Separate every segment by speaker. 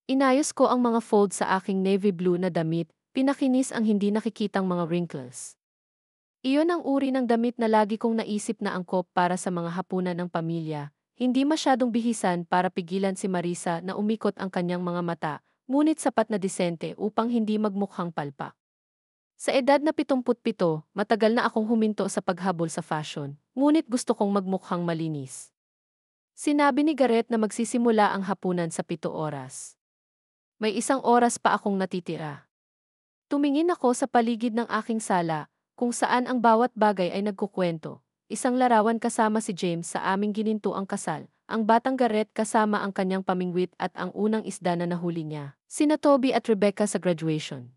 Speaker 1: Inayos ko ang mga fold sa aking navy blue na damit, pinakinis ang hindi nakikitang mga wrinkles. Iyon ang uri ng damit na lagi kong naisip na angkop para sa mga hapunan ng pamilya. Hindi masyadong bihisan para pigilan si Marisa na umikot ang kanyang mga mata, ngunit sapat na disente upang hindi magmukhang palpak. Sa edad na 77, matagal na akong huminto sa paghabol sa fashion, ngunit gusto kong magmukhang malinis. Sinabi ni Garrett na magsisimula ang hapunan sa 7 oras. May 1 oras pa akong natitira. Tumingin ako sa paligid ng aking sala, kung saan ang bawat bagay ay nagkukwento. Isang larawan kasama si James sa aming ginintuang kasal, ang batang Garrett kasama ang kanyang pamingwit at ang unang isda na nahuli niya, sina Toby at Rebecca sa graduation.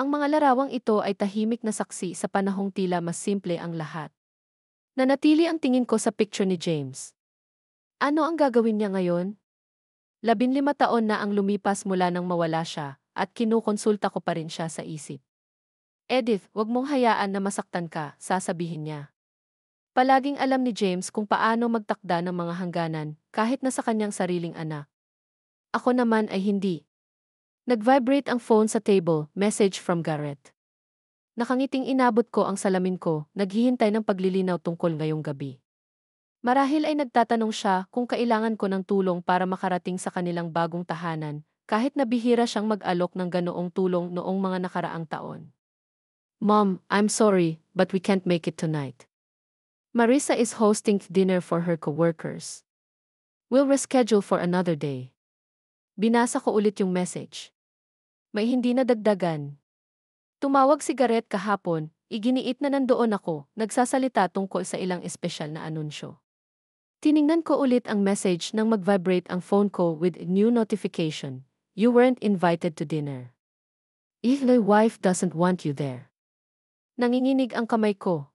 Speaker 1: Ang mga larawang ito ay tahimik na saksi sa panahong tila mas simple ang lahat. Nanatili ang tingin ko sa picture ni James. Ano ang gagawin niya ngayon? 15 taon na ang lumipas mula nang mawala siya, at kinukonsulta ko pa rin siya sa isip. Edith, wag mong hayaan na masaktan ka, sasabihin niya. Palaging alam ni James kung paano magtakda ng mga hangganan, kahit na sa kanyang sariling anak. Ako naman ay hindi. Nag-vibrate ang phone sa table, message from Garrett. Nakangiting inabot ko ang salamin ko, naghihintay ng paglilinaw tungkol ngayong gabi. Marahil ay nagtatanong siya kung kailangan ko ng tulong para makarating sa kanilang bagong tahanan, kahit na bihira siyang mag-alok ng ganoong tulong noong mga nakaraang taon. Mom, I'm sorry, but we can't make it tonight. Marisa is hosting dinner for her coworkers. We'll reschedule for another day. Binasa ko ulit yung message. May hindi na dagdagan. Tumawag si Garrett kahapon, iginiit na nandoon ako, nagsasalita tungkol sa ilang espesyal na anunsyo. Tiningnan ko ulit ang message nang mag-vibrate ang phone ko with new notification. You weren't invited to dinner. If my wife doesn't want you there. Nanginginig ang kamay ko.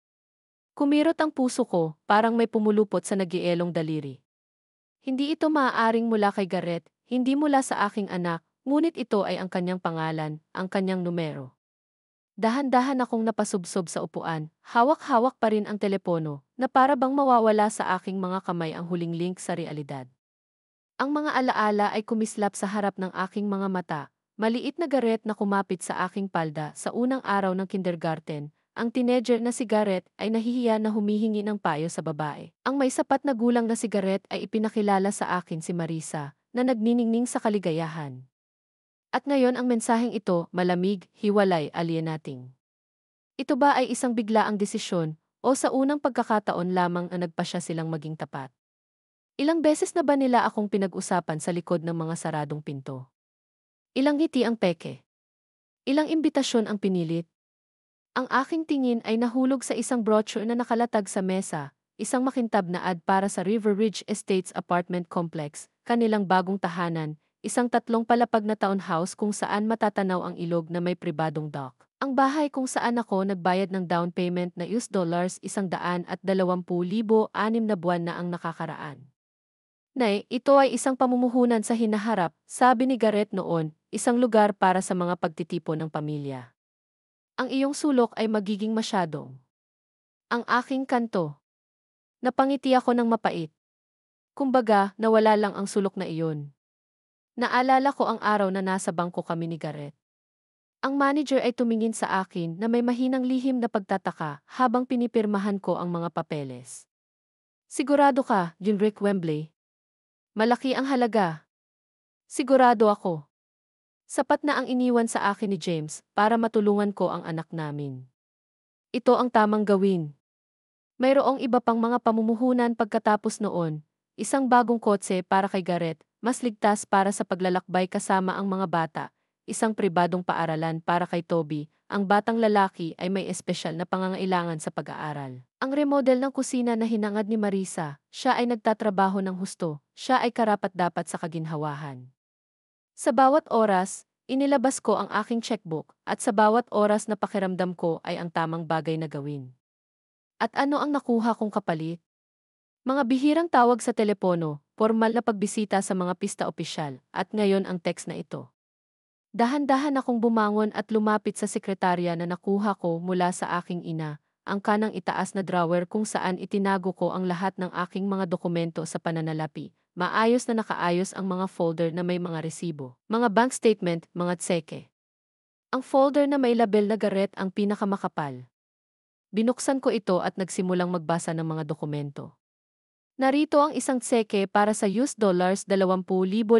Speaker 1: Kumirot ang puso ko, parang may pumulupot sa nagielong daliri. Hindi ito maaaring mula kay Garrett, hindi mula sa aking anak, ngunit ito ay ang kanyang pangalan, ang kanyang numero. Dahan-dahan akong napasubsob sa upuan, hawak-hawak pa rin ang telepono, na para bang mawawala sa aking mga kamay ang huling link sa realidad. Ang mga alaala ay kumislap sa harap ng aking mga mata, maliit na Garrett na kumapit sa aking palda sa unang araw ng kindergarten. Ang teenager na si Garrett ay nahihiya na humihingi ng payo sa babae. Ang may sapat na gulang na si Garrett ay ipinakilala sa akin si Marisa, na nagniningning sa kaligayahan. At ngayon ang mensaheng ito, malamig, hiwalay, alienating. Ito ba ay isang biglaang desisyon, o sa unang pagkakataon lamang ang nagpasya silang maging tapat? Ilang beses na ba nila akong pinag-usapan sa likod ng mga saradong pinto? Ilang ngiti ang peke? Ilang imbitasyon ang pinilit? Ang aking tingin ay nahulog sa isang brochure na nakalatag sa mesa, isang makintab na ad para sa River Ridge Estates Apartment Complex, kanilang bagong tahanan, isang 3 palapag na townhouse kung saan matatanaw ang ilog na may pribadong dock. Ang bahay kung saan ako nagbayad ng down payment na $120,000 na buwan na ang nakakaraan. Nay, ito ay isang pamumuhunan sa hinaharap, sabi ni Garrett noon, isang lugar para sa mga pagtitipon ng pamilya. Ang iyong sulok ay magiging masyadong. Ang aking kanto. Napangiti ako ng mapait. Kumbaga, nawala lang ang sulok na iyon. Naalala ko ang araw na nasa bangko kami ni Garrett. Ang manager ay tumingin sa akin na may mahinang lihim na pagtataka habang pinipirmahan ko ang mga papeles. Sigurado ka, Ginrick Wembley? Malaki ang halaga. Sigurado ako. Sapat na ang iniwan sa akin ni James para matulungan ko ang anak namin. Ito ang tamang gawin. Mayroong iba pang mga pamumuhunan pagkatapos noon, isang bagong kotse para kay Garrett, mas ligtas para sa paglalakbay kasama ang mga bata, isang pribadong paaralan para kay Toby, ang batang lalaki ay may espesyal na pangangailangan sa pag-aaral. Ang remodel ng kusina na hinangad ni Marisa, siya ay nagtatrabaho ng husto, siya ay karapat-dapat sa kaginhawahan. Sa bawat oras, inilabas ko ang aking checkbook at sa bawat oras na pakiramdam ko ay ang tamang bagay na gawin. At ano ang nakuha kong kapalit? Mga bihirang tawag sa telepono, formal na pagbisita sa mga pista opisyal, at ngayon ang text na ito. Dahan-dahan akong bumangon at lumapit sa sekretarya na nakuha ko mula sa aking ina, ang kanang itaas na drawer kung saan itinago ko ang lahat ng aking mga dokumento sa pananalapi, maayos na nakaayos ang mga folder na may mga resibo, mga bank statement, mga tseke. Ang folder na may label na Garrett ang pinakamakapal. Binuksan ko ito at nagsimulang magbasa ng mga dokumento. Narito ang isang tseke para sa US$20,000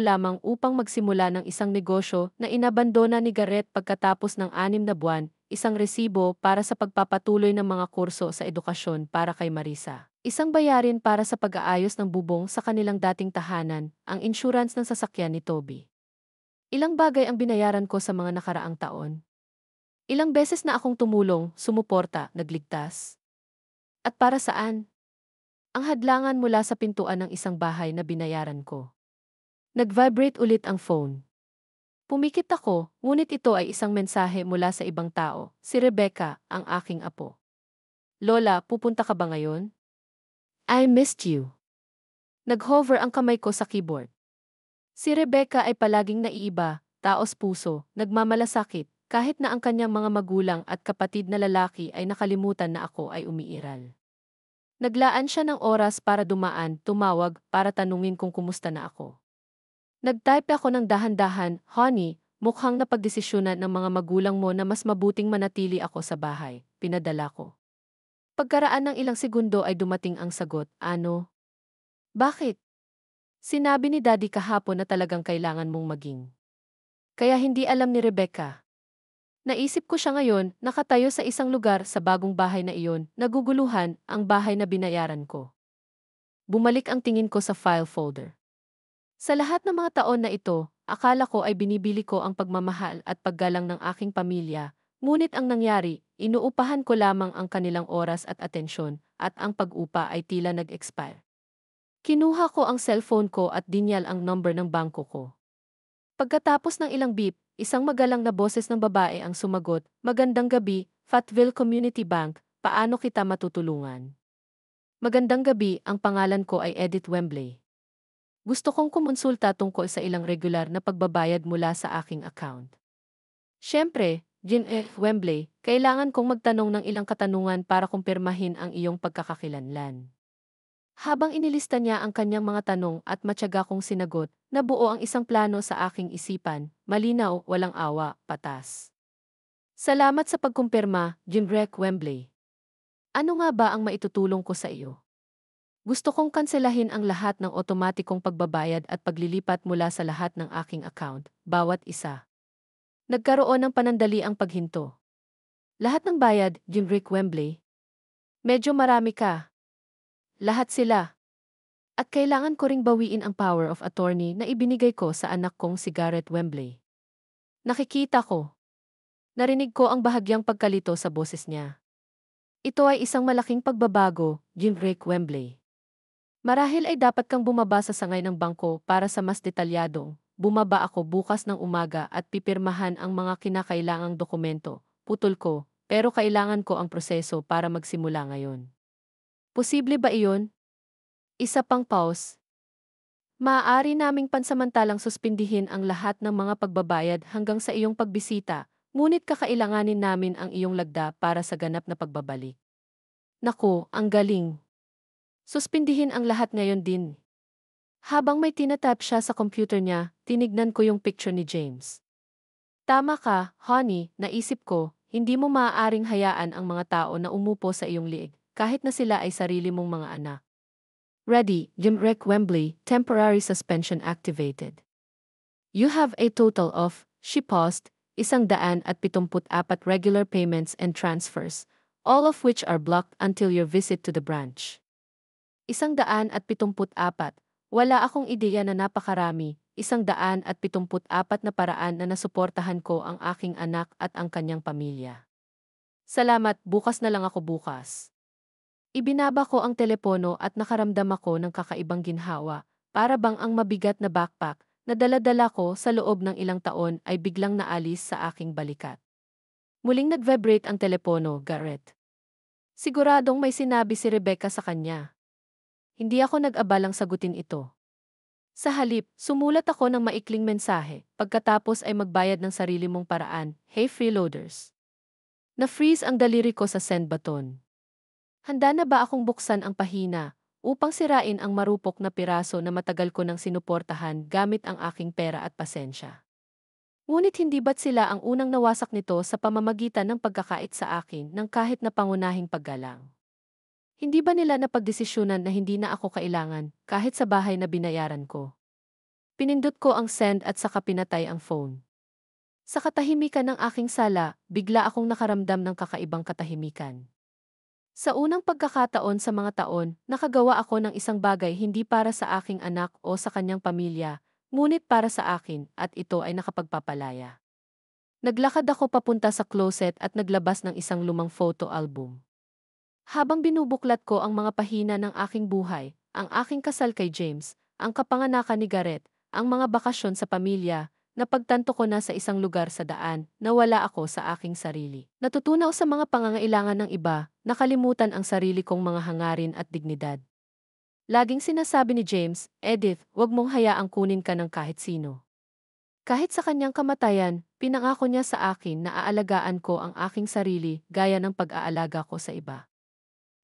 Speaker 1: lamang upang magsimula ng isang negosyo na inabandona ni Garrett pagkatapos ng 6 na buwan, isang resibo para sa pagpapatuloy ng mga kurso sa edukasyon para kay Marisa, isang bayarin para sa pag-aayos ng bubong sa kanilang dating tahanan, ang insurance ng sasakyan ni Toby. Ilang bagay ang binayaran ko sa mga nakaraang taon. Ilang beses na akong tumulong, sumuporta, nagligtas. At para saan? Ang hadlangan mula sa pintuan ng isang bahay na binayaran ko. Nag-vibrate ulit ang phone. Pumikit ako, ngunit ito ay isang mensahe mula sa ibang tao, si Rebecca, ang aking apo. Lola, pupunta ka ba ngayon? I missed you. Nag-hover ang kamay ko sa keyboard. Si Rebecca ay palaging naiiba, taos puso, nagmamalasakit, kahit na ang kanyang mga magulang at kapatid na lalaki ay nakalimutan na ako ay umiiral. Naglaan siya ng oras para dumaan, tumawag, para tanungin kung kumusta na ako. Nag-type ako ng dahan-dahan, "Honey, mukhang napagdesisyonan ng mga magulang mo na mas mabuting manatili ako sa bahay." Pinadala ko. Pagkaraan ng ilang segundo ay dumating ang sagot, "Ano? Bakit?" Sinabi ni Daddy kahapon na talagang kailangan mong maging. Kaya hindi alam ni Rebecca. Naisip ko siya ngayon, nakatayo sa isang lugar sa bagong bahay na iyon, naguguluhan, ang bahay na binayaran ko. Bumalik ang tingin ko sa file folder. Sa lahat ng mga taon na ito, akala ko ay binibili ko ang pagmamahal at paggalang ng aking pamilya, ngunit ang nangyari, inuupahan ko lamang ang kanilang oras at atensyon, at ang pag-upa ay tila nag-expire. Kinuha ko ang cellphone ko at dinyal ang number ng bangko ko. Pagkatapos ng ilang beep, isang magalang na boses ng babae ang sumagot, "Magandang gabi, Fatville Community Bank, paano kita matutulungan?" Magandang gabi, ang pangalan ko ay Edith Wembley. Gusto kong kumonsulta tungkol sa ilang regular na pagbabayad mula sa aking account. Siyempre, Jean F. Wembley, kailangan kong magtanong ng ilang katanungan para kumpirmahin ang iyong pagkakakilanlan. Habang inilista niya ang kanyang mga tanong at matyaga kong sinagot, nabuo ang isang plano sa aking isipan, malinaw, walang awa, patas. Salamat sa pagkumpirma, Jim Rec Wembley. Ano nga ba ang maitutulong ko sa iyo? Gusto kong kanselahin ang lahat ng otomatikong pagbabayad at paglilipat mula sa lahat ng aking account, bawat isa. Nagkaroon ng panandali ang paghinto. Lahat ng bayad, Jim Rick Wembley? Medyo marami ka. Lahat sila. At kailangan ko ring bawiin ang power of attorney na ibinigay ko sa anak kong si Garrett Wembley. Nakikita ko. Narinig ko ang bahagyang pagkalito sa boses niya. Ito ay isang malaking pagbabago, Jim Rick Wembley. Marahil ay dapat kang bumaba sa sangay ng bangko para sa mas detalyadong. Bumaba ako bukas ng umaga at pipirmahan ang mga kinakailangang dokumento. Putol ko, pero kailangan ko ang proseso para magsimula ngayon. Posible ba iyon? Isa pang pause. Maaari naming pansamantalang suspindihin ang lahat ng mga pagbabayad hanggang sa iyong pagbisita, ngunit kakailanganin namin ang iyong lagda para sa ganap na pagbabalik. Naku, ang galing. Suspindihin ang lahat ngayon din. Habang may tinatap siya sa computer niya, tinignan ko yung picture ni James. Tama ka, honey, naisip ko, hindi mo maaaring hayaan ang mga tao na umupo sa iyong liig, kahit na sila ay sarili mong mga anak. Ready, Jim Rick Wembley, temporary suspension activated. You have a total of, she paused, 174 regular payments and transfers, all of which are blocked until your visit to the branch. 174, wala akong ideya na napakarami, 174 na paraan na nasuportahan ko ang aking anak at ang kanyang pamilya. Salamat, bukas na lang ako bukas. Ibinaba ko ang telepono at nakaramdam ako ng kakaibang ginhawa, para bang ang mabigat na backpack na dala-dala ko sa loob ng ilang taon ay biglang naalis sa aking balikat. Muling nag-vibrate ang telepono, Garrett. Siguradong may sinabi si Rebecca sa kanya. Hindi ako nag-abalang sagutin ito. Sa halip, sumulat ako ng maikling mensahe, pagkatapos ay magbayad ng sarili mong paraan, "Hey freeloaders." Na-freeze ang daliri ko sa send button. Handa na ba akong buksan ang pahina, upang sirain ang marupok na piraso na matagal ko nang sinuportahan gamit ang aking pera at pasensya. Ngunit hindi ba't sila ang unang nawasak nito sa pamamagitan ng pagkakait sa akin ng kahit na pangunahing paggalang? Hindi ba nila napagdesisyunan na hindi na ako kailangan kahit sa bahay na binayaran ko? Pinindot ko ang send at saka pinatay ang phone. Sa katahimikan ng aking sala, bigla akong nakaramdam ng kakaibang katahimikan. Sa unang pagkakataon sa mga taon, nakagawa ako ng isang bagay hindi para sa aking anak o sa kanyang pamilya, ngunit para sa akin at ito ay nakapagpapalaya. Naglakad ako papunta sa closet at naglabas ng isang lumang photo album. Habang binubuklat ko ang mga pahina ng aking buhay, ang aking kasal kay James, ang kapanganakan ni Garrett, ang mga bakasyon sa pamilya, napagtanto ko na sa isang lugar sa daan na wala ako sa aking sarili. Natutunaw sa mga pangangailangan ng iba, nakalimutan ang sarili kong mga hangarin at dignidad. Laging sinasabi ni James, Edith, huwag mong hayaang kunin ka ng kahit sino. Kahit sa kanyang kamatayan, pinangako niya sa akin na aalagaan ko ang aking sarili gaya ng pag-aalaga ko sa iba.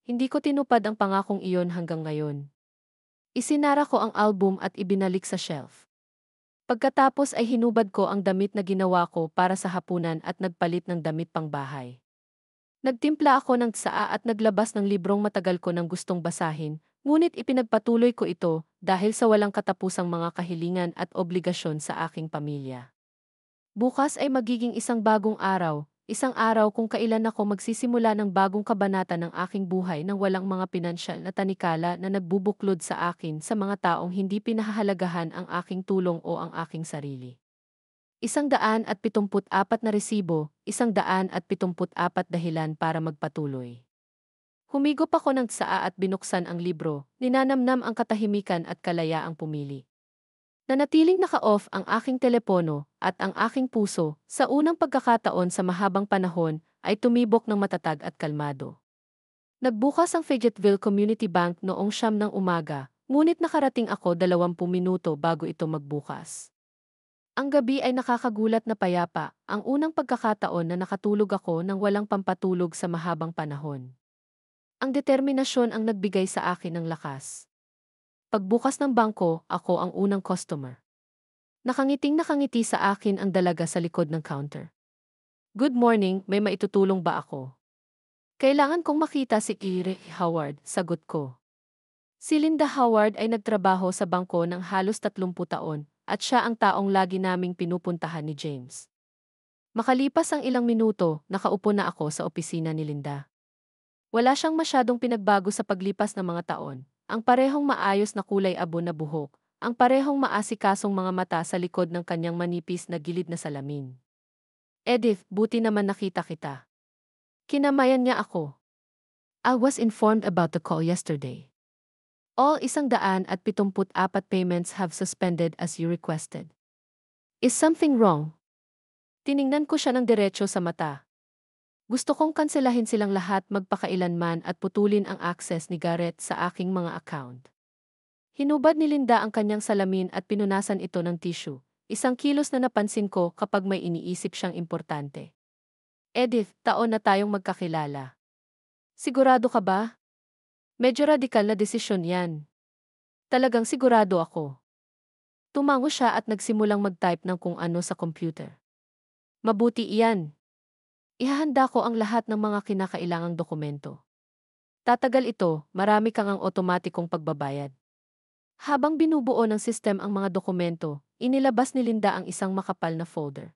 Speaker 1: Hindi ko tinupad ang pangakong iyon hanggang ngayon. Isinara ko ang album at ibinalik sa shelf. Pagkatapos ay hinubad ko ang damit na ginawa ko para sa hapunan at nagpalit ng damit pangbahay. Nagtimpla ako ng tsaa at naglabas ng librong matagal ko nang gustong basahin, ngunit ipinagpatuloy ko ito dahil sa walang katapusang mga kahilingan at obligasyon sa aking pamilya. Bukas ay magiging isang araw kung kailan ako magsisimula ng bagong kabanata ng aking buhay nang walang mga pinansyal na tanikala na nagbubuklod sa akin sa mga taong hindi pinahahalagahan ang aking tulong o ang aking sarili. 174 na resibo, 174 dahilan para magpatuloy. Humigop ako ng tsaa at binuksan ang libro, ninanamnam ang katahimikan at kalayaang pumili. Nanatiling naka-off ang aking telepono at ang aking puso sa unang pagkakataon sa mahabang panahon ay tumibok ng matatag at kalmado. Nagbukas ang Fayetteville Community Bank noong 9 ng umaga, ngunit nakarating ako 20 minuto bago ito magbukas. Ang gabi ay nakakagulat na payapa, ang unang pagkakataon na nakatulog ako nang walang pampatulog sa mahabang panahon. Ang determinasyon ang nagbigay sa akin ng lakas. Pagbukas ng bangko, ako ang unang customer. Nakangiti sa akin ang dalaga sa likod ng counter. Good morning, may maitutulong ba ako? Kailangan kong makita si Ire Howard, sagot ko. Si Linda Howard ay nagtrabaho sa bangko ng halos 30 taon at siya ang taong lagi naming pinupuntahan ni James. Makalipas ang ilang minuto, nakaupo na ako sa opisina ni Linda. Wala siyang masyadong pinagbago sa paglipas ng mga taon. Ang parehong maayos na kulay abo na buhok, ang parehong maasikasong mga mata sa likod ng kanyang manipis na gilid na salamin. Edith, buti naman nakita kita. Kinamayan niya ako. I was informed about the call yesterday. All 174 payments have suspended as you requested. Is something wrong? Tiningnan ko siya ng diretso sa mata. Gusto kong kanselahin silang lahat magpakailanman at putulin ang access ni Garrett sa aking mga account. Hinubad ni Linda ang kanyang salamin at pinunasan ito ng tissue, isang kilos na napansin ko kapag may iniisip siyang importante. Edith, taon na tayong magkakilala. Sigurado ka ba? Medyo radikal na desisyon yan. Talagang sigurado ako. Tumango siya at nagsimulang mag-type ng kung ano sa computer. Mabuti iyan. Ihahanda ko ang lahat ng mga kinakailangang dokumento. Tatagal ito, marami kang ang otomatikong pagbabayad. Habang binubuo ng sistem ang mga dokumento, inilabas ni Linda ang isang makapal na folder.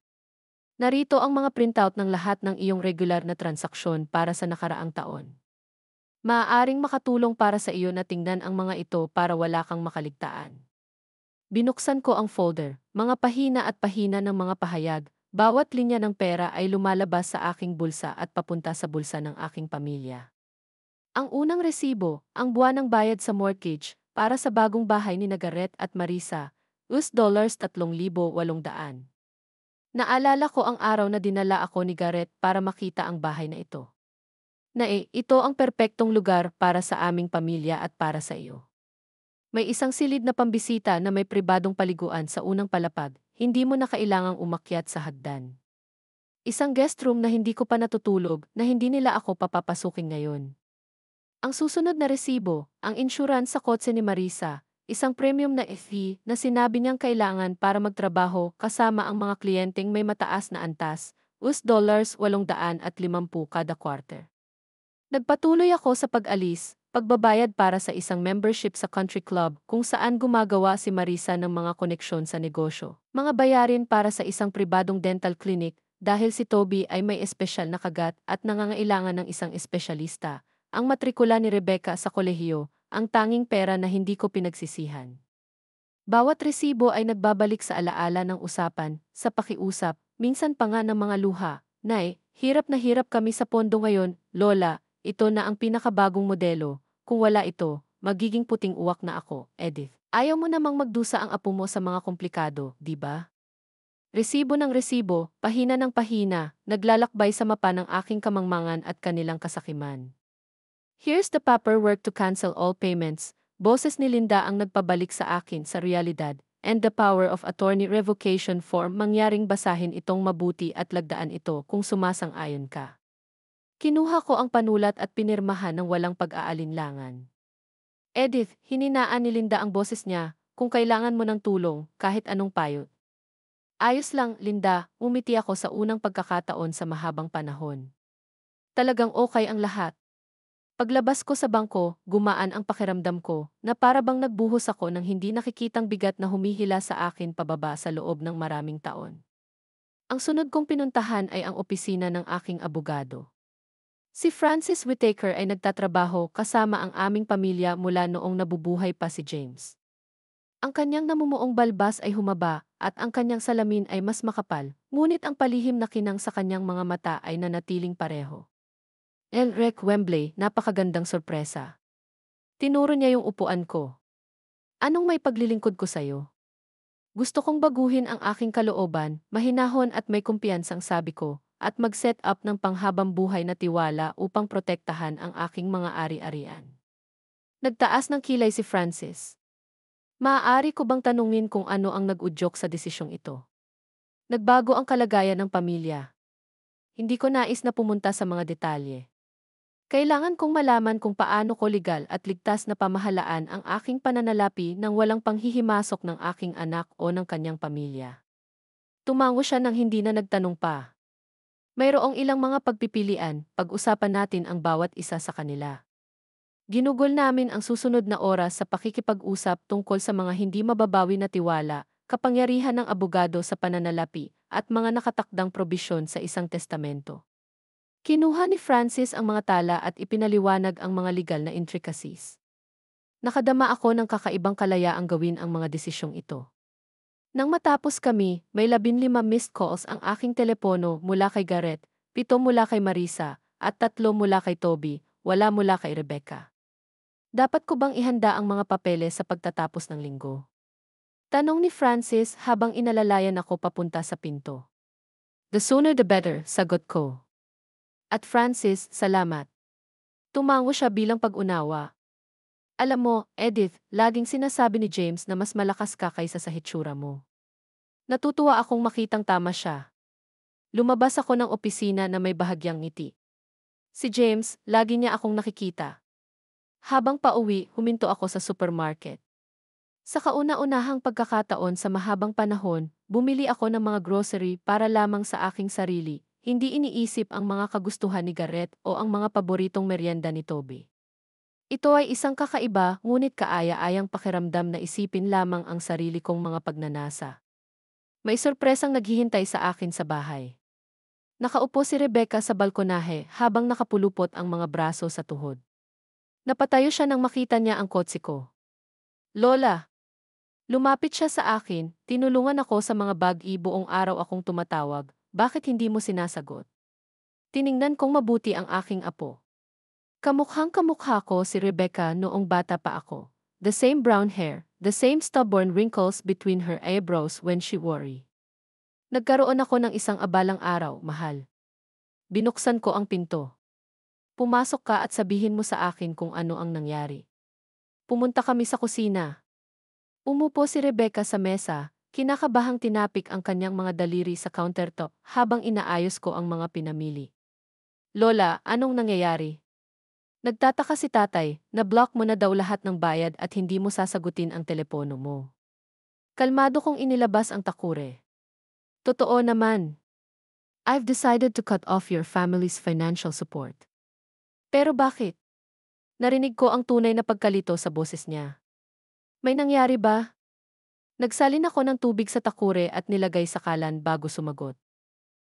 Speaker 1: Narito ang mga printout ng lahat ng iyong regular na transaksyon para sa nakaraang taon. Maaaring makatulong para sa iyo na tingnan ang mga ito para wala kang makaligtaan. Binuksan ko ang folder, mga pahina ng mga pahayag. Bawat linya ng pera ay lumalabas sa aking bulsa at papunta sa bulsa ng aking pamilya. Ang unang resibo, ang buwanang bayad sa mortgage, para sa bagong bahay ni Garrett at Marisa, $3,800. Naalala ko ang araw na dinala ako ni Garrett para makita ang bahay na ito. Ito ang perpektong lugar para sa aming pamilya at para sa iyo. May isang silid na pambisita na may pribadong paliguan sa unang palapag, hindi mo na kailangang umakyat sa hagdan. Isang guest room na hindi ko pa natutulog na hindi nila ako papapasukin ngayon. Ang susunod na resibo, ang insurance sa kotse ni Marisa, isang premium na fee na sinabi niyang kailangan para magtrabaho kasama ang mga kliyenteng may mataas na antas, $850 kada quarter. Nagpatuloy ako sa pag-alis, pagbabayad para sa isang membership sa country club kung saan gumagawa si Marisa ng mga koneksyon sa negosyo. Mga bayarin para sa isang pribadong dental clinic dahil si Toby ay may espesyal na kagat at nangangailangan ng isang espesyalista. Ang matrikula ni Rebecca sa kolehiyo, ang tanging pera na hindi ko pinagsisihan. Bawat resibo ay nagbabalik sa alaala ng usapan, sa pakiusap, minsan pa nga ng mga luha. Nay, hirap na hirap kami sa pondo ngayon, Lola, ito na ang pinakabagong modelo. Kung wala ito, magiging puting uwak na ako, Edith. Ayaw mo namang magdusa ang apo mo sa mga komplikado, di ba? Resibo ng resibo, pahina ng pahina, naglalakbay sa mapa ng aking kamangmangan at kanilang kasakiman. Here's the paperwork to cancel all payments. Boses ni Linda ang nagpabalik sa akin sa realidad, and the power of attorney revocation form. Mangyaring basahin itong mabuti at lagdaan ito kung sumasang-ayon ka. Kinuha ko ang panulat at pinirmahan ng walang pag-aalinlangan. Edith, hininaan ni Linda ang boses niya, kung kailangan mo ng tulong, kahit anong payo. Ayos lang, Linda, umiti ako sa unang pagkakataon sa mahabang panahon. Talagang okay ang lahat. Paglabas ko sa bangko, gumaan ang pakiramdam ko, na para bang nagbuhos ako ng hindi nakikitang bigat na humihila sa akin pababa sa loob ng maraming taon. Ang sunod kong pinuntahan ay ang opisina ng aking abogado. Si Francis Whitaker ay nagtatrabaho kasama ang aming pamilya mula noong nabubuhay pa si James. Ang kanyang namumuong balbas ay humaba, at ang kanyang salamin ay mas makapal, ngunit ang palihim na kinang sa kanyang mga mata ay nanatiling pareho. Elrek Wembley, napakagandang sorpresa. Tinuro niya yung upuan ko. Anong may paglilingkod ko sa'yo? Gusto kong baguhin ang aking kalooban, mahinahon at may kumpiyansang sabi ko, at mag-set up ng panghabang buhay na tiwala upang protektahan ang aking mga ari-arian. Nagtaas ng kilay si Francis. Maaari ko bang tanungin kung ano ang nag-udyok sa desisyong ito? Nagbago ang kalagayan ng pamilya. Hindi ko nais na pumunta sa mga detalye. Kailangan kong malaman kung paano ko legal at ligtas na pamahalaan ang aking pananalapi nang walang panghihimasok ng aking anak o ng kanyang pamilya. Tumango siya nang hindi na nagtanong pa. Mayroong ilang mga pagpipilian, pag-usapan natin ang bawat isa sa kanila. Ginugol namin ang susunod na oras sa pakikipag-usap tungkol sa mga hindi mababawi na tiwala, kapangyarihan ng abogado sa pananalapi, at mga nakatakdang probisyon sa isang testamento. Kinuha ni Francis ang mga tala at ipinaliwanag ang mga legal na intricacies. Nakadama ako ng kakaibang kalayaang gawin ang mga desisyong ito. Nang matapos kami, may 15 missed calls ang aking telepono mula kay Garrett, 7 mula kay Marisa, at 3 mula kay Toby, wala mula kay Rebecca. Dapat ko bang ihanda ang mga papeles sa pagtatapos ng linggo? Tanong ni Francis habang inalalayan ako papunta sa pinto. The sooner the better, sagot ko. At Francis, salamat. Tumango siya bilang pag-unawa. Alam mo, Edith, laging sinasabi ni James na mas malakas ka kaysa sa hitsura mo. Natutuwa akong makitang tama siya. Lumabas ako ng opisina na may bahagyang ngiti. Si James, lagi niya akong nakikita. Habang pauwi, huminto ako sa supermarket. Sa kauna-unahang pagkakataon sa mahabang panahon, bumili ako ng mga grocery para lamang sa aking sarili. Hindi iniisip ang mga kagustuhan ni Garrett o ang mga paboritong merienda ni Toby. Ito ay isang kakaiba ngunit kaaya-ayang pakiramdam na isipin lamang ang sarili kong mga pagnanasa. May sorpresang naghihintay sa akin sa bahay. Nakaupo si Rebecca sa balkonahe habang nakapulupot ang mga braso sa tuhod. Napatayo siya nang makita niya ang kotse ko. Lola! Lumapit siya sa akin, tinulungan ako sa mga bag-i buong araw akong tumatawag. Bakit hindi mo sinasagot? Tiningnan kong mabuti ang aking apo. Kamukhang-kamukha ko si Rebecca noong bata pa ako. The same brown hair, the same stubborn wrinkles between her eyebrows when she worry. Nagkaroon ako ng isang abalang araw, mahal. Binuksan ko ang pinto. Pumasok ka at sabihin mo sa akin kung ano ang nangyari. Pumunta kami sa kusina. Umupo si Rebecca sa mesa, kinakabahang tinapik ang kanyang mga daliri sa countertop habang inaayos ko ang mga pinamili. Lola, anong nangyayari? Nagtataka si tatay, na-block mo na daw lahat ng bayad at hindi mo sasagutin ang telepono mo. Kalmado kong inilabas ang takure. Totoo naman. I've decided to cut off your family's financial support. Pero bakit? Narinig ko ang tunay na pagkalito sa boses niya. May nangyari ba? Nagsalin ako ng tubig sa takure at nilagay sa kalan bago sumagot.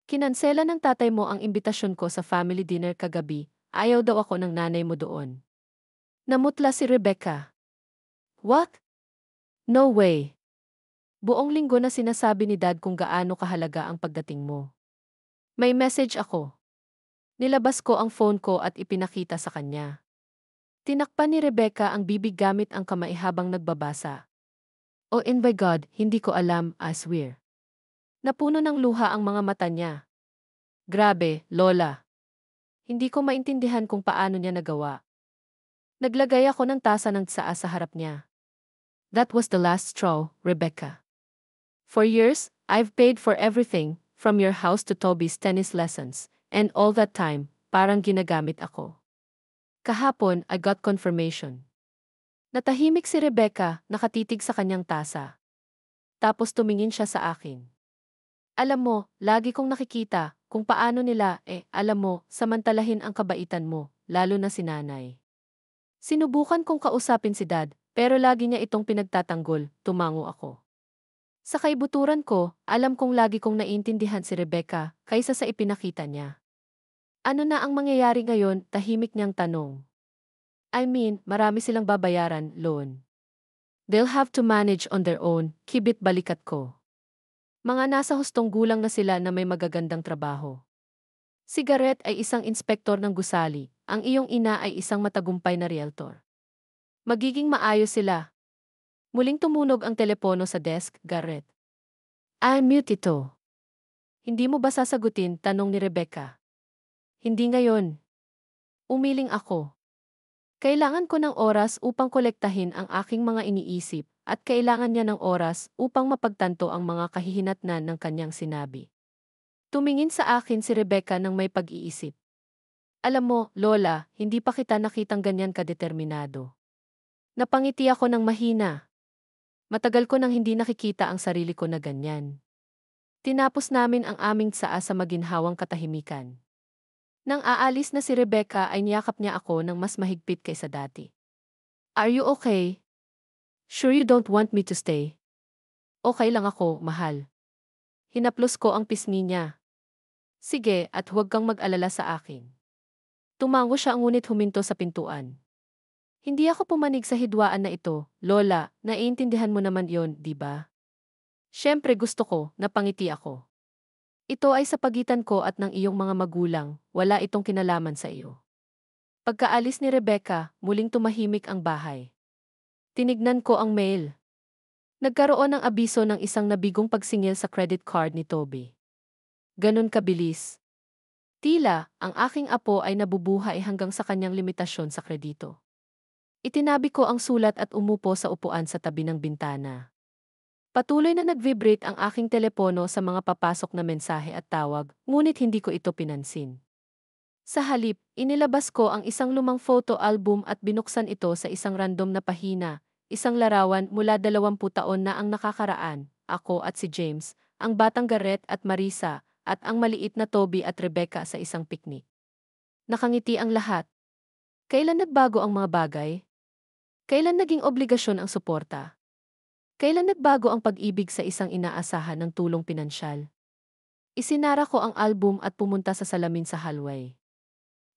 Speaker 1: Kinansela ng tatay mo ang imbitasyon ko sa family dinner kagabi, ayaw daw ako ng nanay mo doon. Namutla si Rebecca. What? No way. Buong linggo na sinasabi ni Dad kung gaano kahalaga ang pagdating mo. May message ako. Nilabas ko ang phone ko at ipinakita sa kanya. Tinakpan ni Rebecca ang bibig gamit ang kamay habang nagbabasa. Oh and by God, hindi ko alam, I swear. Napuno ng luha ang mga mata niya. Grabe, Lola. Hindi ko maintindihan kung paano niya nagawa. Naglagay ako ng tasa ng tsaa sa harap niya. That was the last straw, Rebecca. For years, I've paid for everything, from your house to Toby's tennis lessons, and all that time, parang ginagamit ako. Kahapon, I got confirmation. Natahimik si Rebecca, nakatitig sa kanyang tasa. Tapos tumingin siya sa akin. Alam mo, lagi kong nakikita kung paano nila, alam mo, samantalahin ang kabaitan mo, lalo na si nanay. Sinubukan kong kausapin si Dad, pero lagi niya itong pinagtatanggol, tumango ako. Sa kaibuturan ko, alam kong lagi kong naiintindihan si Rebecca kaysa sa ipinakita niya. Ano na ang mangyayari ngayon, tahimik niyang tanong. I mean, marami silang babayaran, loan. They'll have to manage on their own, kibit balikat ko. Mga nasa hustong gulang na sila na may magagandang trabaho. Si Garrett ay isang inspektor ng gusali, ang iyong ina ay isang matagumpay na realtor. Magiging maayos sila. Muling tumunog ang telepono sa desk, Garrett. Mute ito. Hindi mo ba sasagutin, tanong ni Rebecca. Hindi ngayon. Umiling ako. Kailangan ko ng oras upang kolektahin ang aking mga iniisip at kailangan niya ng oras upang mapagtanto ang mga kahihinatnan ng kanyang sinabi. Tumingin sa akin si Rebecca ng may pag-iisip. Alam mo, Lola, hindi pa kita nakitang ganyan kadeterminado. Napangiti ako ng mahina. Matagal ko nang hindi nakikita ang sarili ko na ganyan. Tinapos namin ang aming tsaa sa maginhawang katahimikan. Nang aalis na si Rebecca ay niyakap niya ako ng mas mahigpit kaysa dati. Are you okay? Sure you don't want me to stay? Okay lang ako, mahal. Hinaplos ko ang pisngi niya. Sige, at huwag kang mag-alala sa akin. Tumango siya ngunit huminto sa pintuan. Hindi ako pumanig sa hidwaan na ito, Lola, naiintindihan mo naman yon, di ba? Siyempre gusto ko, napangiti ako. Ito ay sa pagitan ko at ng iyong mga magulang, wala itong kinalaman sa iyo. Pagkaalis ni Rebecca, muling tumahimik ang bahay. Tinignan ko ang mail. Nagkaroon ng abiso ng isang nabigong pagsingil sa credit card ni Toby. Ganon kabilis. Tila, ang aking apo ay nabubuhay hanggang sa kanyang limitasyon sa kredito. Itinabi ko ang sulat at umupo sa upuan sa tabi ng bintana. Patuloy na nag-vibrate ang aking telepono sa mga papasok na mensahe at tawag, ngunit hindi ko ito pinansin. Sa halip, inilabas ko ang isang lumang photo album at binuksan ito sa isang random na pahina, isang larawan mula 20 taon na ang nakakaraan, ako at si James, ang batang Garrett at Marisa, at ang maliit na Toby at Rebecca sa isang picnic. Nakangiti ang lahat. Kailan nagbago ang mga bagay? Kailan naging obligasyon ang suporta? Kailan nagbago ang pag-ibig sa isang inaasahan ng tulong pinansyal? Isinara ko ang album at pumunta sa salamin sa hallway.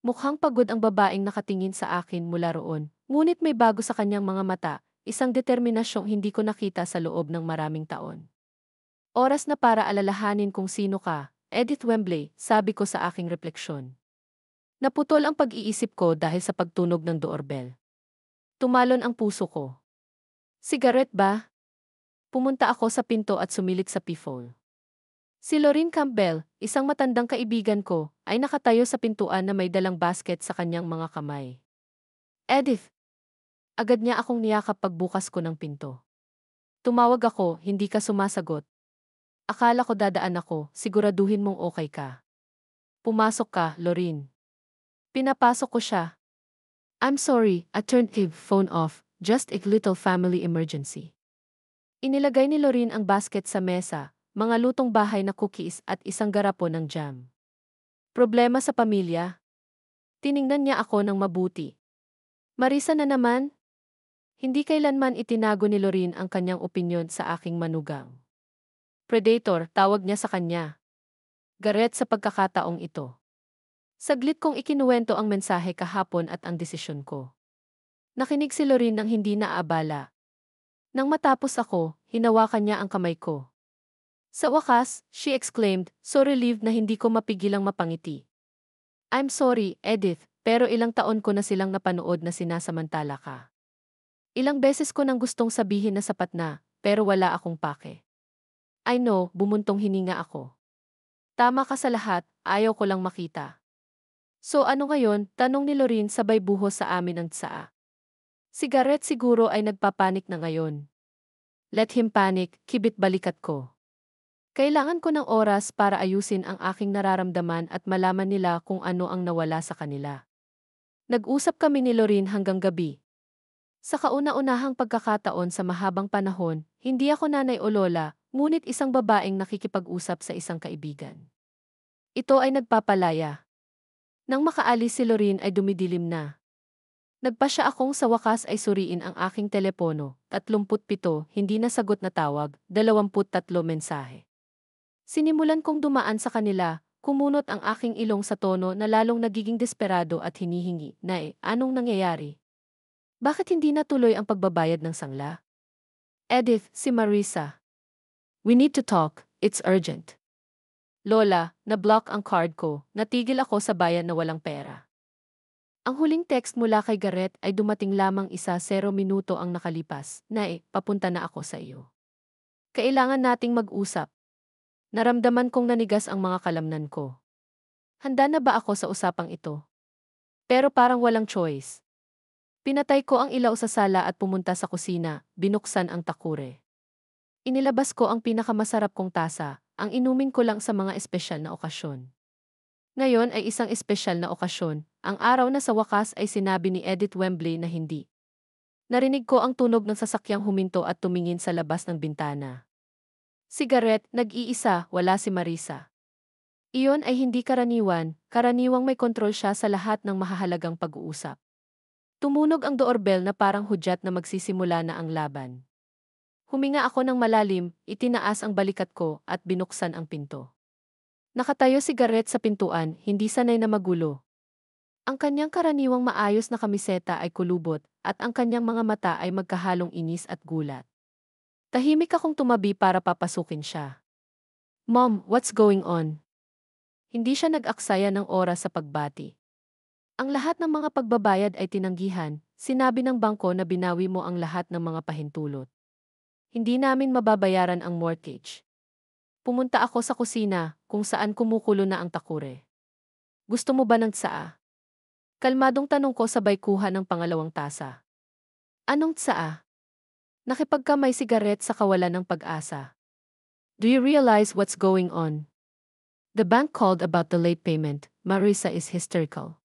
Speaker 1: Mukhang pagod ang babaeng nakatingin sa akin mula roon, ngunit may bago sa kanyang mga mata, isang determinasyong hindi ko nakita sa loob ng maraming taon. Oras na para alalahanin kung sino ka, Edith Wembley, sabi ko sa aking refleksyon. Naputol ang pag-iisip ko dahil sa pagtunog ng doorbell. Tumalon ang puso ko. Sigaret ba? Pumunta ako sa pinto at sumilip sa peephole. Si Lorraine Campbell, isang matandang kaibigan ko, ay nakatayo sa pintuan na may dalang basket sa kanyang mga kamay. Edith! Agad niya akong niyakap pagbukas ko ng pinto. Tumawag ako, hindi ka sumasagot. Akala ko dadaan ako, siguraduhin mong okay ka. Pumasok ka, Lorraine. Pinapasok ko siya. I'm sorry, I turned the phone off, just a little family emergency. Inilagay ni Lorin ang basket sa mesa, mga lutong bahay na cookies at isang garapon ng jam. Problema sa pamilya? Tiningnan niya ako ng mabuti. Marisa na naman? Hindi kailanman itinago ni Lorin ang kanyang opinyon sa aking manugang. Predator, tawag niya sa kanya. Gareth sa pagkakataong ito. Saglit kong ikinuwento ang mensahe kahapon at ang desisyon ko. Nakinig si Lorin nang hindi naabala. Nang matapos ako, hinawakan niya ang kamay ko. Sa wakas, she exclaimed, so relieved na hindi ko mapigilang mapangiti. I'm sorry, Edith, pero ilang taon ko na silang napanood na sinasamantala ka. Ilang beses ko nang gustong sabihin na sapat na, pero wala akong pake. I know, bumuntong hininga ako. Tama ka sa lahat, ayaw ko lang makita. So ano ngayon, tanong ni Lorin sabay buhos sa amin ang tsaa. Si Gareth siguro ay nagpapanik na ngayon. Let him panic, kibit balikat ko. Kailangan ko ng oras para ayusin ang aking nararamdaman at malaman nila kung ano ang nawala sa kanila. Nag-usap kami ni Lorin hanggang gabi. Sa kauna-unahang pagkakataon sa mahabang panahon, hindi ako nanay o lola, ngunit isang babaeng nakikipag-usap sa isang kaibigan. Ito ay nagpapalaya. Nang makaalis si Lorin ay dumidilim na. Nagpasya akong sa wakas ay suriin ang aking telepono, 37 hindi nasagot na tawag, 23 mensahe. Sinimulan kong dumaan sa kanila, kumunot ang aking ilong sa tono na lalong nagiging desperado at hinihingi, anong nangyayari? Bakit hindi natuloy ang pagbabayad ng sangla? Edith, si Marisa. We need to talk, it's urgent. Lola, na-block ang card ko, natigil ako sa bayan na walang pera. Ang huling text mula kay Gareth ay dumating lamang 1-0 minuto ang nakalipas, papunta na ako sa iyo. Kailangan nating mag-usap. Naramdaman kong nanigas ang mga kalamnan ko. Handa na ba ako sa usapang ito? Pero parang walang choice. Pinatay ko ang ilaw sa sala at pumunta sa kusina, binuksan ang takure. Inilabas ko ang pinakamasarap kong tasa, ang inumin ko lang sa mga espesyal na okasyon. Ngayon ay isang espesyal na okasyon, ang araw na sa wakas ay sinabi ni Edith Wembley na hindi. Narinig ko ang tunog ng sasakyang huminto at tumingin sa labas ng bintana. Si Gareth, nag-iisa, wala si Marisa. Iyon ay hindi karaniwan, karaniwang may kontrol siya sa lahat ng mahahalagang pag-uusap. Tumunog ang doorbell na parang hudyat na magsisimula na ang laban. Huminga ako ng malalim, itinaas ang balikat ko at binuksan ang pinto. Nakatayo si Gareth sa pintuan, hindi sanay na magulo. Ang kanyang karaniwang maayos na kamiseta ay kulubot at ang kanyang mga mata ay magkahalong inis at gulat. Tahimik akong tumabi para papasukin siya. Mom, what's going on? Hindi siya nag-aksaya ng oras sa pagbati. Ang lahat ng mga pagbabayad ay tinanggihan, sinabi ng bangko na binawi mo ang lahat ng mga pahintulot. Hindi namin mababayaran ang mortgage. Pumunta ako sa kusina, kung saan kumukulo na ang takure. Gusto mo ba ng tsaa? Kalmadong tanong ko sabay kuha ng pangalawang tasa. Anong tsaa? Nakipagkamay si Gareth sa kawalan ng pag-asa. Do you realize what's going on? The bank called about the late payment. Marisa is hysterical.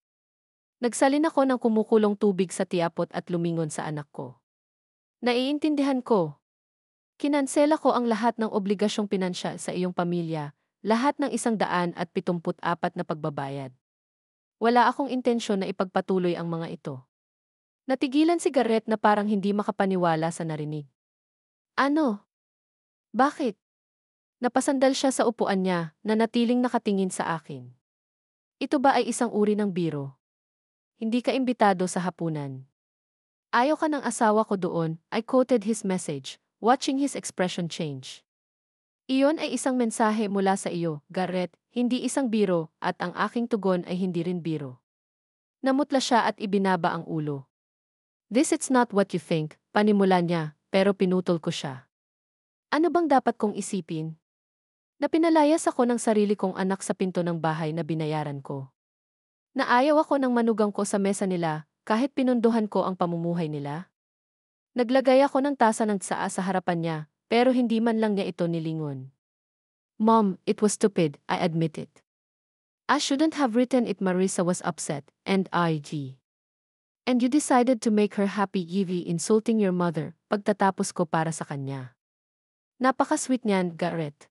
Speaker 1: Nagsalin ako ng kumukulong tubig sa tiapot at lumingon sa anak ko. Naiintindihan ko. Kinansela ko ang lahat ng obligasyong pinansyal sa iyong pamilya, lahat ng 174 na pagbabayad. Wala akong intensyon na ipagpatuloy ang mga ito. Natigilan si Gareth na parang hindi makapaniwala sa narinig. Ano? Bakit? Napasandal siya sa upuan niya, na natiling nakatingin sa akin. Ito ba ay isang uri ng biro? Hindi ka imbitado sa hapunan. Ayaw ka ng asawa ko doon, I quoted his message, watching his expression change. Iyon ay isang mensahe mula sa iyo, Gareth, hindi isang biro, at ang aking tugon ay hindi rin biro. Namutla siya at ibinaba ang ulo. This it's not what you think, panimula niya, pero pinutol ko siya. Ano bang dapat kong isipin? Na pinalayas ako ng sarili kong anak sa pinto ng bahay na binayaran ko. Naayaw ako ng manugang ko sa mesa nila, kahit pinunduhan ko ang pamumuhay nila. Naglagay ako ng tasa ng tsaa sa harapan niya, pero hindi man lang niya ito nilingon. Mom, it was stupid, I admit it. I shouldn't have written it. Marisa was upset, and I. And you decided to make her happy Evie insulting your mother pagtatapos ko para sa kanya. Napaka-sweet niyan, Garrett.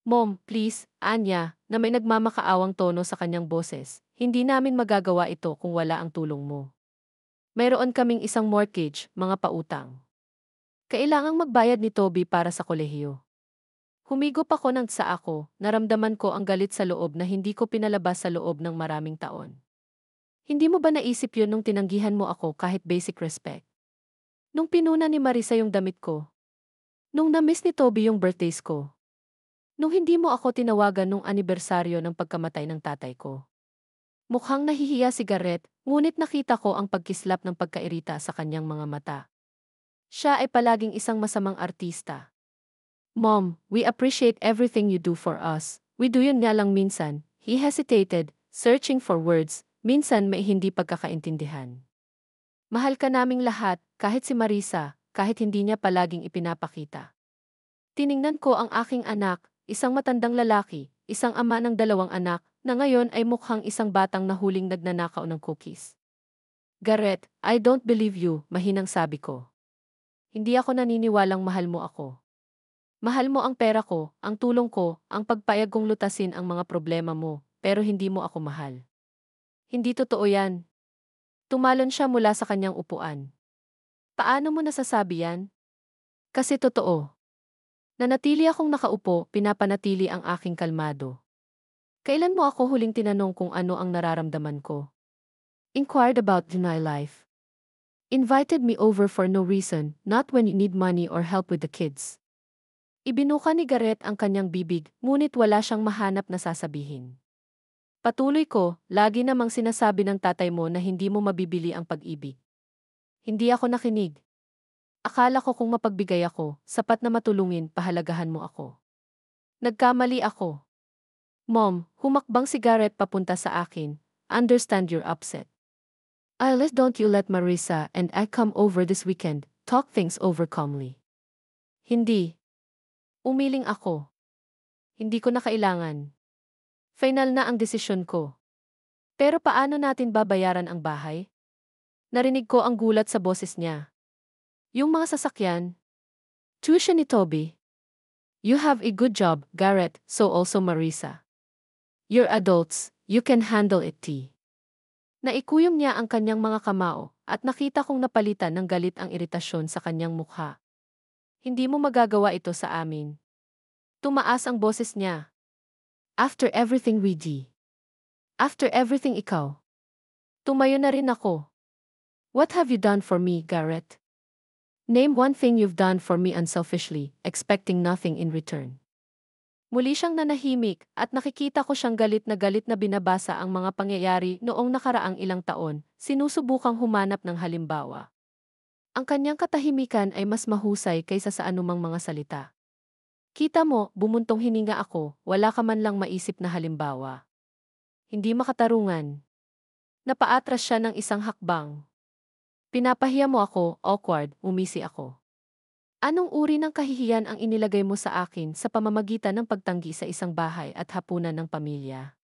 Speaker 1: Mom, please, Anya, na may nagmamakaawang tono sa kanyang boses. Hindi namin magagawa ito kung wala ang tulong mo. Mayroon kaming isang mortgage, mga pautang. Kailangang magbayad ni Toby para sa kolehiyo. Humigop ako ng tsa ako, naramdaman ko ang galit sa loob na hindi ko pinalabas sa loob ng maraming taon. Hindi mo ba naisip yun nung tinanggihan mo ako kahit basic respect? Nung pinuna ni Marisa yung damit ko? Nung na-miss ni Toby yung birthdays ko? Nung hindi mo ako tinawagan nung anibersaryo ng pagkamatay ng tatay ko? Mukhang nahihiya si Garrett, ngunit nakita ko ang pagkislap ng pagkairita sa kanyang mga mata. Siya ay palaging isang masamang artista. Mom, we appreciate everything you do for us. We do yun nga lang minsan. He hesitated, searching for words. Minsan may hindi pagkakaintindihan. Mahal ka naming lahat, kahit si Marisa, kahit hindi niya palaging ipinapakita. Tiningnan ko ang aking anak, isang matandang lalaki, isang ama ng 2 anak, na ngayon ay mukhang isang batang nahuling nagnanakaw ng cookies. Garrett, I don't believe you, mahinang sabi ko. Hindi ako naniniwalang mahal mo ako. Mahal mo ang pera ko, ang tulong ko, ang pagpayag kong lutasin ang mga problema mo, pero hindi mo ako mahal. Hindi totoo yan. Tumalon siya mula sa kanyang upuan. Paano mo nasasabi yan? Kasi totoo. Nanatili akong nakaupo, pinapanatili ang aking kalmado. Kailan mo ako huling tinanong kung ano ang nararamdaman ko? Inquired about my life. Invited me over for no reason, not when you need money or help with the kids. Ibinuka ni Garrett ang kanyang bibig, ngunit wala siyang mahanap na sasabihin. Patuloy ko, lagi namang sinasabi ng tatay mo na hindi mo mabibili ang pag-ibig. Hindi ako nakinig. Akala ko kung mapagbigay ako, sapat na matulungin, pahalagahan mo ako. Nagkamali ako. Mom, humakbang si Garrett papunta sa akin. Understand you're upset. Don't you let Marisa and I come over this weekend, talk things over calmly. Hindi. Umiling ako. Hindi ko na kailangan. Final na ang desisyon ko. Pero paano natin babayaran ang bahay? Narinig ko ang gulat sa boses niya. Yung mga sasakyan. Tuition ni Toby. You have a good job, Garrett, so also Marisa. You're adults, you can handle it, T. Naikuyom niya ang kanyang mga kamao at nakita kong napalitan ng galit ang iritasyon sa kanyang mukha. Hindi mo magagawa ito sa amin. Tumaas ang boses niya. After everything we did. After everything ikaw. Tumayo na rin ako. What have you done for me, Garrett? Name one thing you've done for me unselfishly, expecting nothing in return. Muli siyang nanahimik at nakikita ko siyang galit na binabasa ang mga pangyayari noong nakaraang ilang taon, sinusubukang humanap ng halimbawa. Ang kanyang katahimikan ay mas mahusay kaysa sa anumang mga salita. Kita mo, bumuntong hininga ako, wala ka man lang maisip na halimbawa. Hindi makatarungan. Napaatras siya ng isang hakbang. Pinapahiya mo ako, awkward, umisi ako. Anong uri ng kahihiyan ang inilagay mo sa akin sa pamamagitan ng pagtanggi sa isang bahay at hapunan ng pamilya?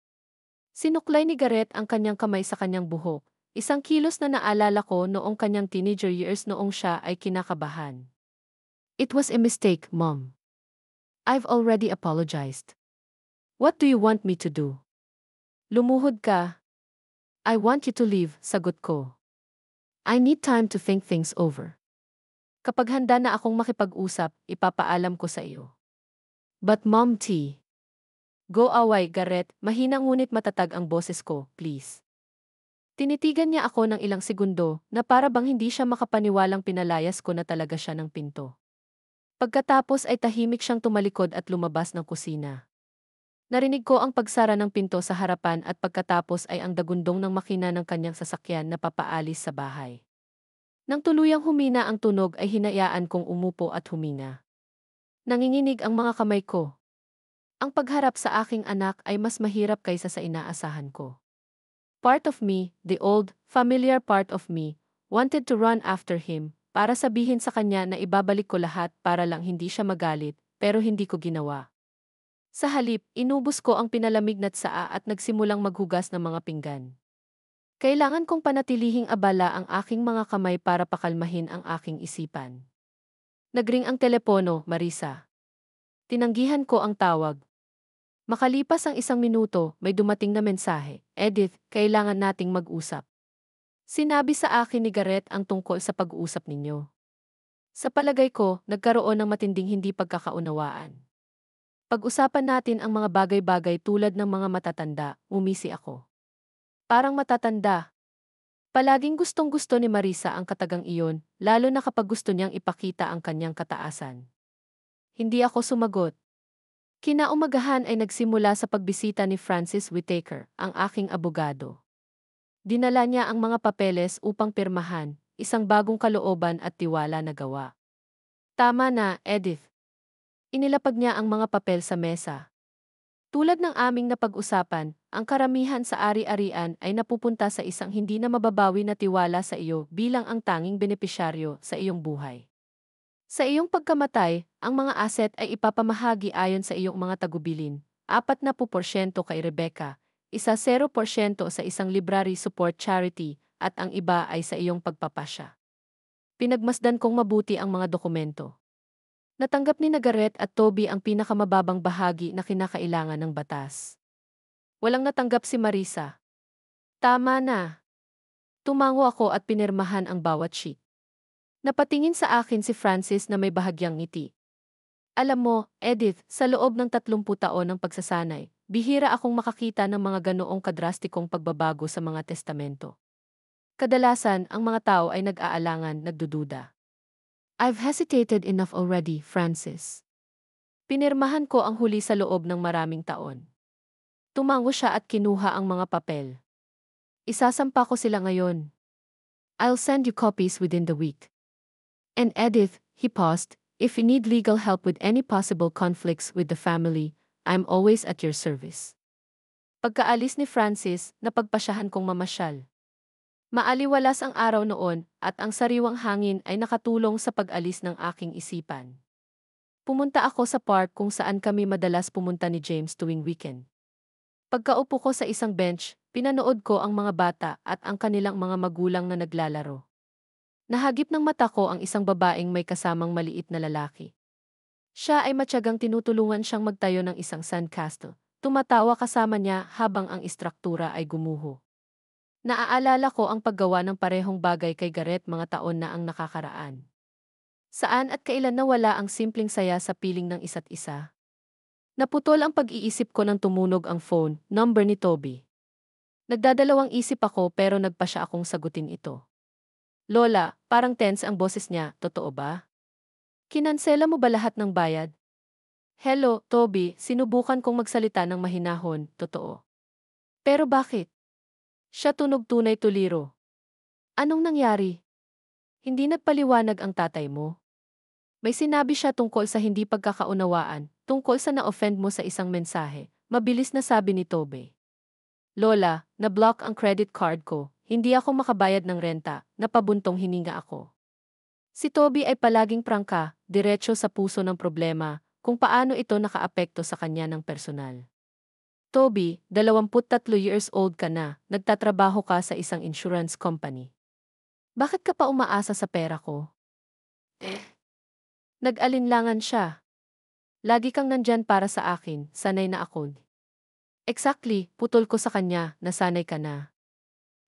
Speaker 1: Sinuklay ni Garrett ang kanyang kamay sa kanyang buhok, isang kilos na naalala ko noong kanyang teenager years noong siya ay kinakabahan. It was a mistake, Mom. I've already apologized. What do you want me to do? Lumuhod ka. I want you to leave, sagot ko. I need time to think things over. Kapag handa na akong makipag-usap, ipapaalam ko sa iyo. But Mom T. Go away, Garrett, mahina ngunit matatag ang boses ko, please. Tinitigan niya ako ng ilang segundo na para bang hindi siya makapaniwalang pinalayas ko na talaga siya ng pinto. Pagkatapos ay tahimik siyang tumalikod at lumabas ng kusina. Narinig ko ang pagsara ng pinto sa harapan at pagkatapos ay ang dagundong ng makina ng kanyang sasakyan na papaalis sa bahay. Nang tuluyang humina ang tunog ay hinayaan kong umupo at humina. Nanginginig ang mga kamay ko. Ang pagharap sa aking anak ay mas mahirap kaysa sa inaasahan ko. Part of me, the old, familiar part of me, wanted to run after him, para sabihin sa kanya na ibabalik ko lahat para lang hindi siya magalit, pero hindi ko ginawa. Sa halip, inubos ko ang pinalamig na tsaa at nagsimulang maghugas ng mga pinggan. Kailangan kong panatilihing abala ang aking mga kamay para pakalmahin ang aking isipan. Nagring ang telepono, Marisa. Tinanggihan ko ang tawag. Makalipas ang 1 minuto, may dumating na mensahe. Edith, kailangan nating mag-usap. Sinabi sa akin ni Garrett ang tungkol sa pag-uusap ninyo. Sa palagay ko, nagkaroon ng matinding hindi pagkakaunawaan. Pag-usapan natin ang mga bagay-bagay tulad ng mga matatanda, umisi ako. Parang matatanda. Palaging gustong-gusto ni Marisa ang katagang iyon, lalo na kapag gusto niyang ipakita ang kanyang kataasan. Hindi ako sumagot. Kinaumagahan ay nagsimula sa pagbisita ni Francis Whitaker, ang aking abogado. Dinala niya ang mga papeles upang pirmahan, isang bagong kalooban at tiwala na gawa. Tama na, Edith. Inilapag niya ang mga papel sa mesa. Tulad ng aming napag-usapan, ang karamihan sa ari-arian ay napupunta sa isang hindi na mababawi na tiwala sa iyo bilang ang tanging benepisyaryo sa iyong buhay. Sa iyong pagkamatay, ang mga asset ay ipapamahagi ayon sa iyong mga tagubilin, 40% kay Rebecca, 0% sa isang library support charity, at ang iba ay sa iyong pagpapasya. Pinagmasdan kong mabuti ang mga dokumento. Natanggap ni Garrett at Toby ang pinakamababang bahagi na kinakailangan ng batas. Walang natanggap si Marisa. Tama na. Tumango ako at pinirmahan ang bawat sheet. Napatingin sa akin si Francis na may bahagyang ngiti. Alam mo, Edith, sa loob ng 30 taon ng pagsasanay, bihira akong makakita ng mga ganoong kadrastikong pagbabago sa mga testamento. Kadalasan, ang mga tao ay nag-aalangan, nagdududa. I've hesitated enough already, Francis. Pinirmahan ko ang huli sa loob ng maraming taon. Tumango siya at kinuha ang mga papel. Isasampa ko sila ngayon. I'll send you copies within the week. And Edith, he paused, if you need legal help with any possible conflicts with the family, I'm always at your service. Pagkaalis ni Francis, napagpasyahan kong mamasyal. Maaliwalas ang araw noon at ang sariwang hangin ay nakatulong sa pag-alis ng aking isipan. Pumunta ako sa park kung saan kami madalas pumunta ni James tuwing weekend. Pagkaupo ko sa isang bench, pinanood ko ang mga bata at ang kanilang mga magulang na naglalaro. Nahagip ng mata ko ang isang babaeng may kasamang maliit na lalaki. Siya ay matyagang tinutulungan siyang magtayo ng isang sandcastle. Tumatawa kasama niya habang ang istruktura ay gumuho. Naaalala ko ang paggawa ng parehong bagay kay Garrett mga taon na ang nakakaraan. Saan at kailan nawala ang simpleng saya sa piling ng isa't isa? Naputol ang pag-iisip ko nang tumunog ang phone number ni Toby. Nagdadalawang isip ako pero nagpasya akong sagutin ito. Lola, parang tense ang boses niya, totoo ba? Kinansela mo ba lahat ng bayad? Hello, Toby, sinubukan kong magsalita ng mahinahon, totoo. Pero bakit? Siya tunog tunay tuliro. Anong nangyari? Hindi nagpaliwanag ang tatay mo? May sinabi siya tungkol sa hindi pagkakaunawaan, tungkol sa na-offend mo sa isang mensahe, mabilis na sabi ni Toby. Lola, na-block ang credit card ko. Hindi ako makabayad ng renta, napabuntong hininga ako. Si Toby ay palaging prangka, diretso sa puso ng problema, kung paano ito nakaapekto sa kanya ng personal. Toby, 23 years old ka na, nagtatrabaho ka sa isang insurance company. Bakit ka pa umaasa sa pera ko? Nag-alinlangan siya. Lagi kang nandyan para sa akin, sanay na ako. Exactly, putol ko sa kanya, nasanay ka na.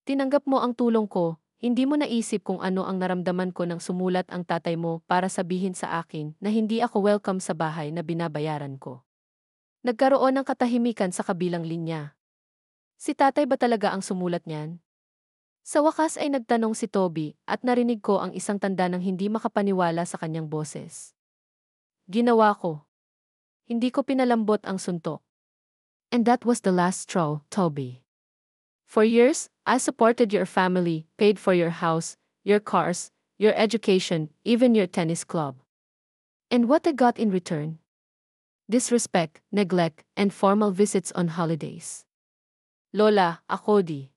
Speaker 1: Tinanggap mo ang tulong ko, hindi mo naisip kung ano ang naramdaman ko nang sumulat ang tatay mo para sabihin sa akin na hindi ako welcome sa bahay na binabayaran ko. Nagkaroon ng katahimikan sa kabilang linya. Si tatay ba talaga ang sumulat niyan? Sa wakas ay nagtanong si Toby at narinig ko ang isang tanda ng hindi makapaniwala sa kanyang boses. Ginawa ko. Hindi ko pinalambot ang suntok. And that was the last straw, Toby. For years, I supported your family, paid for your house, your cars, your education, even your tennis club. And what I got in return? Disrespect, neglect, and formal visits on holidays. Lola, ako di.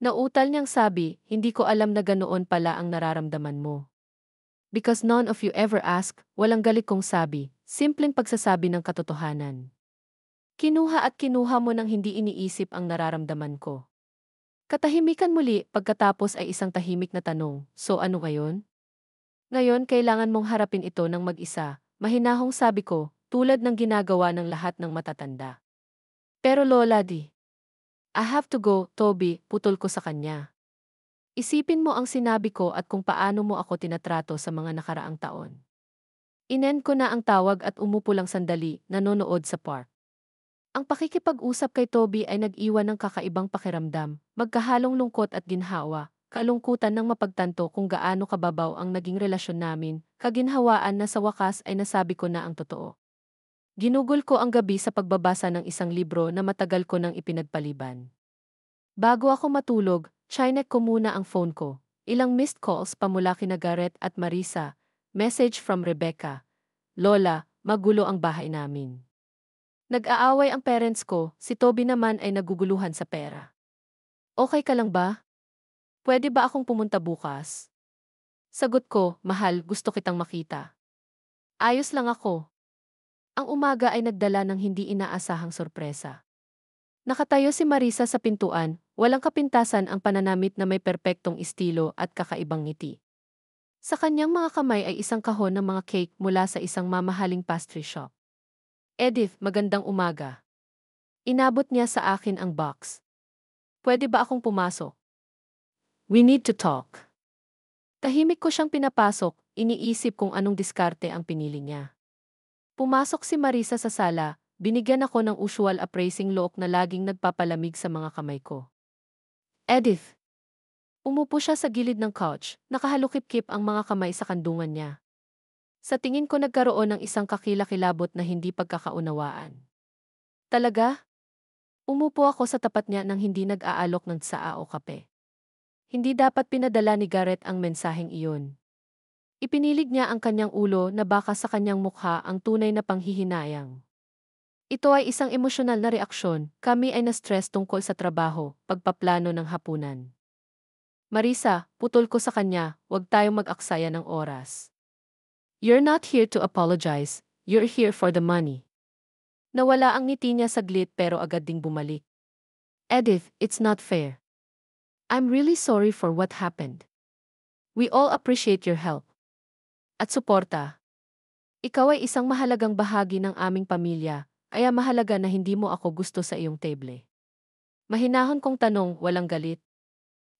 Speaker 1: Nautal niyang sabi, hindi ko alam na ganoon pala ang nararamdaman mo. Because none of you ever ask, walang galit kong sabi, simpleng pagsasabi ng katotohanan. Kinuha at kinuha mo nang hindi iniisip ang nararamdaman ko. Katahimikan muli pagkatapos ay isang tahimik na tanong, so ano ngayon? Ngayon kailangan mong harapin ito ng mag-isa, mahinahong sabi ko, tulad ng ginagawa ng lahat ng matatanda. Pero Lola I have to go, Toby, putol ko sa kanya. Isipin mo ang sinabi ko at kung paano mo ako tinatrato sa mga nakaraang taon. Inend ko na ang tawag at umupo lang sandali, nanonood sa park. Ang pakikipag-usap kay Toby ay nag-iwan ng kakaibang pakiramdam, magkahalong lungkot at ginhawa, kalungkutan ng mapagtanto kung gaano kababaw ang naging relasyon namin, kaginhawaan na sa wakas ay nasabi ko na ang totoo. Ginugol ko ang gabi sa pagbabasa ng isang libro na matagal ko nang ipinagpaliban. Bago ako matulog, chinek ko muna ang phone ko. Ilang missed calls pa mula kina Garrett at Marisa. Message from Rebecca. Lola, magulo ang bahay namin. Nag-aaway ang parents ko, si Toby naman ay naguguluhan sa pera. Okay ka lang ba? Pwede ba akong pumunta bukas? Sagot ko, mahal, gusto kitang makita. Ayos lang ako. Ang umaga ay nagdala ng hindi inaasahang sorpresa. Nakatayo si Marisa sa pintuan, walang kapintasan ang pananamit na may perpektong estilo at kakaibang ngiti. Sa kanyang mga kamay ay isang kahon ng mga cake mula sa isang mamahaling pastry shop. Edith, magandang umaga. Inabot niya sa akin ang box. Pwede ba akong pumasok? We need to talk. Tahimik ko siyang pinapasok, iniisip kung anong diskarte ang pinili niya. Pumasok si Marisa sa sala, binigyan ako ng usual appraising look na laging nagpapalamig sa mga kamay ko. Edith. Umupo siya sa gilid ng couch, nakahalukip-kip ang mga kamay sa kandungan niya. Sa tingin ko nagkaroon ng isang kakilakilabot na hindi pagkakaunawaan. Talaga? Umupo ako sa tapat niya nang hindi nag-aalok ng tsaa o kape. Hindi dapat pinadala ni Garrett ang mensaheng iyon. Ipinilig niya ang kanyang ulo na baka sa kanyang mukha ang tunay na panghihinayang. Ito ay isang emosyonal na reaksyon, kami ay na-stress tungkol sa trabaho, pagpaplano ng hapunan. Marisa, putol ko sa kanya, huwag tayong mag-aksaya ng oras. You're not here to apologize, you're here for the money. Nawala ang ngiti niya saglit pero agad ding bumalik. Edith, it's not fair. I'm really sorry for what happened. We all appreciate your help. At suporta. Ikaw ay isang mahalagang bahagi ng aming pamilya, kaya mahalaga na hindi mo ako gusto sa iyong table. Mahinahon kong tanong, walang galit.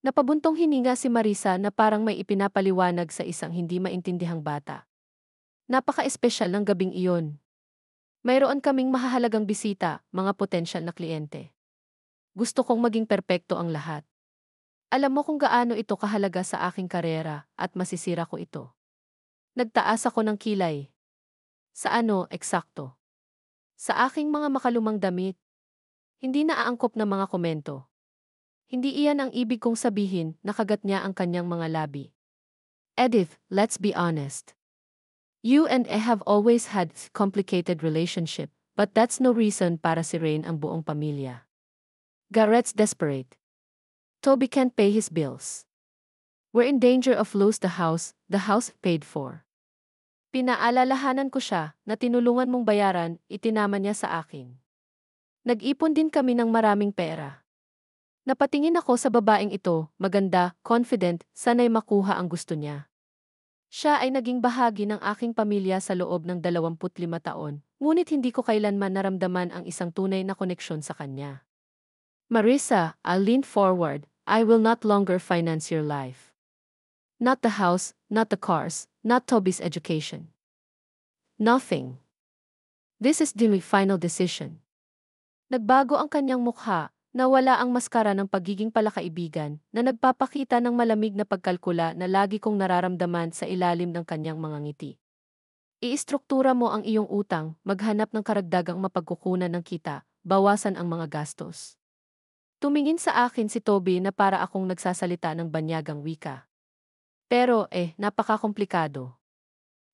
Speaker 1: Napabuntong hininga si Marisa na parang may ipinapaliwanag sa isang hindi maintindihang bata. Napaka-espesyal ng gabing iyon. Mayroon kaming mahahalagang bisita, mga potensyal na kliyente. Gusto kong maging perpekto ang lahat. Alam mo kung gaano ito kahalaga sa aking karera at masisira ko ito. Nagtaas ako ng kilay. Sa ano, eksakto? Sa aking mga makalumang damit. Hindi na aangkop na mga komento. Hindi iyan ang ibig kong sabihin, nakagat niya ang kanyang mga labi. Edith, let's be honest. You and I have always had a complicated relationship, but that's no reason para sirain ang buong pamilya. Garrett's desperate. Toby can't pay his bills. We're in danger of lose the house paid for. Pinaalalahanan ko siya na tinulungan mong bayaran, itinama niya sa akin. Nag-ipon din kami ng maraming pera. Napatingin ako sa babaeng ito, maganda, confident, sanay makuha ang gusto niya. Siya ay naging bahagi ng aking pamilya sa loob ng 25 taon, ngunit hindi ko kailanman naramdaman ang isang tunay na koneksyon sa kanya. Marisa, I leaned forward, I will not longer finance your life. Not the house, not the cars, not Toby's education. Nothing. This is the final decision. Nagbago ang kanyang mukha, nawala ang maskara ng pagiging palakaibigan na nagpapakita ng malamig na pagkalkula na lagi kong nararamdaman sa ilalim ng kanyang mga ngiti. Iistruktura mo ang iyong utang, maghanap ng karagdagang mapagkukunan ng kita, bawasan ang mga gastos. Tumingin sa akin si Toby na para akong nagsasalita ng banyagang wika. Pero napaka-komplikado.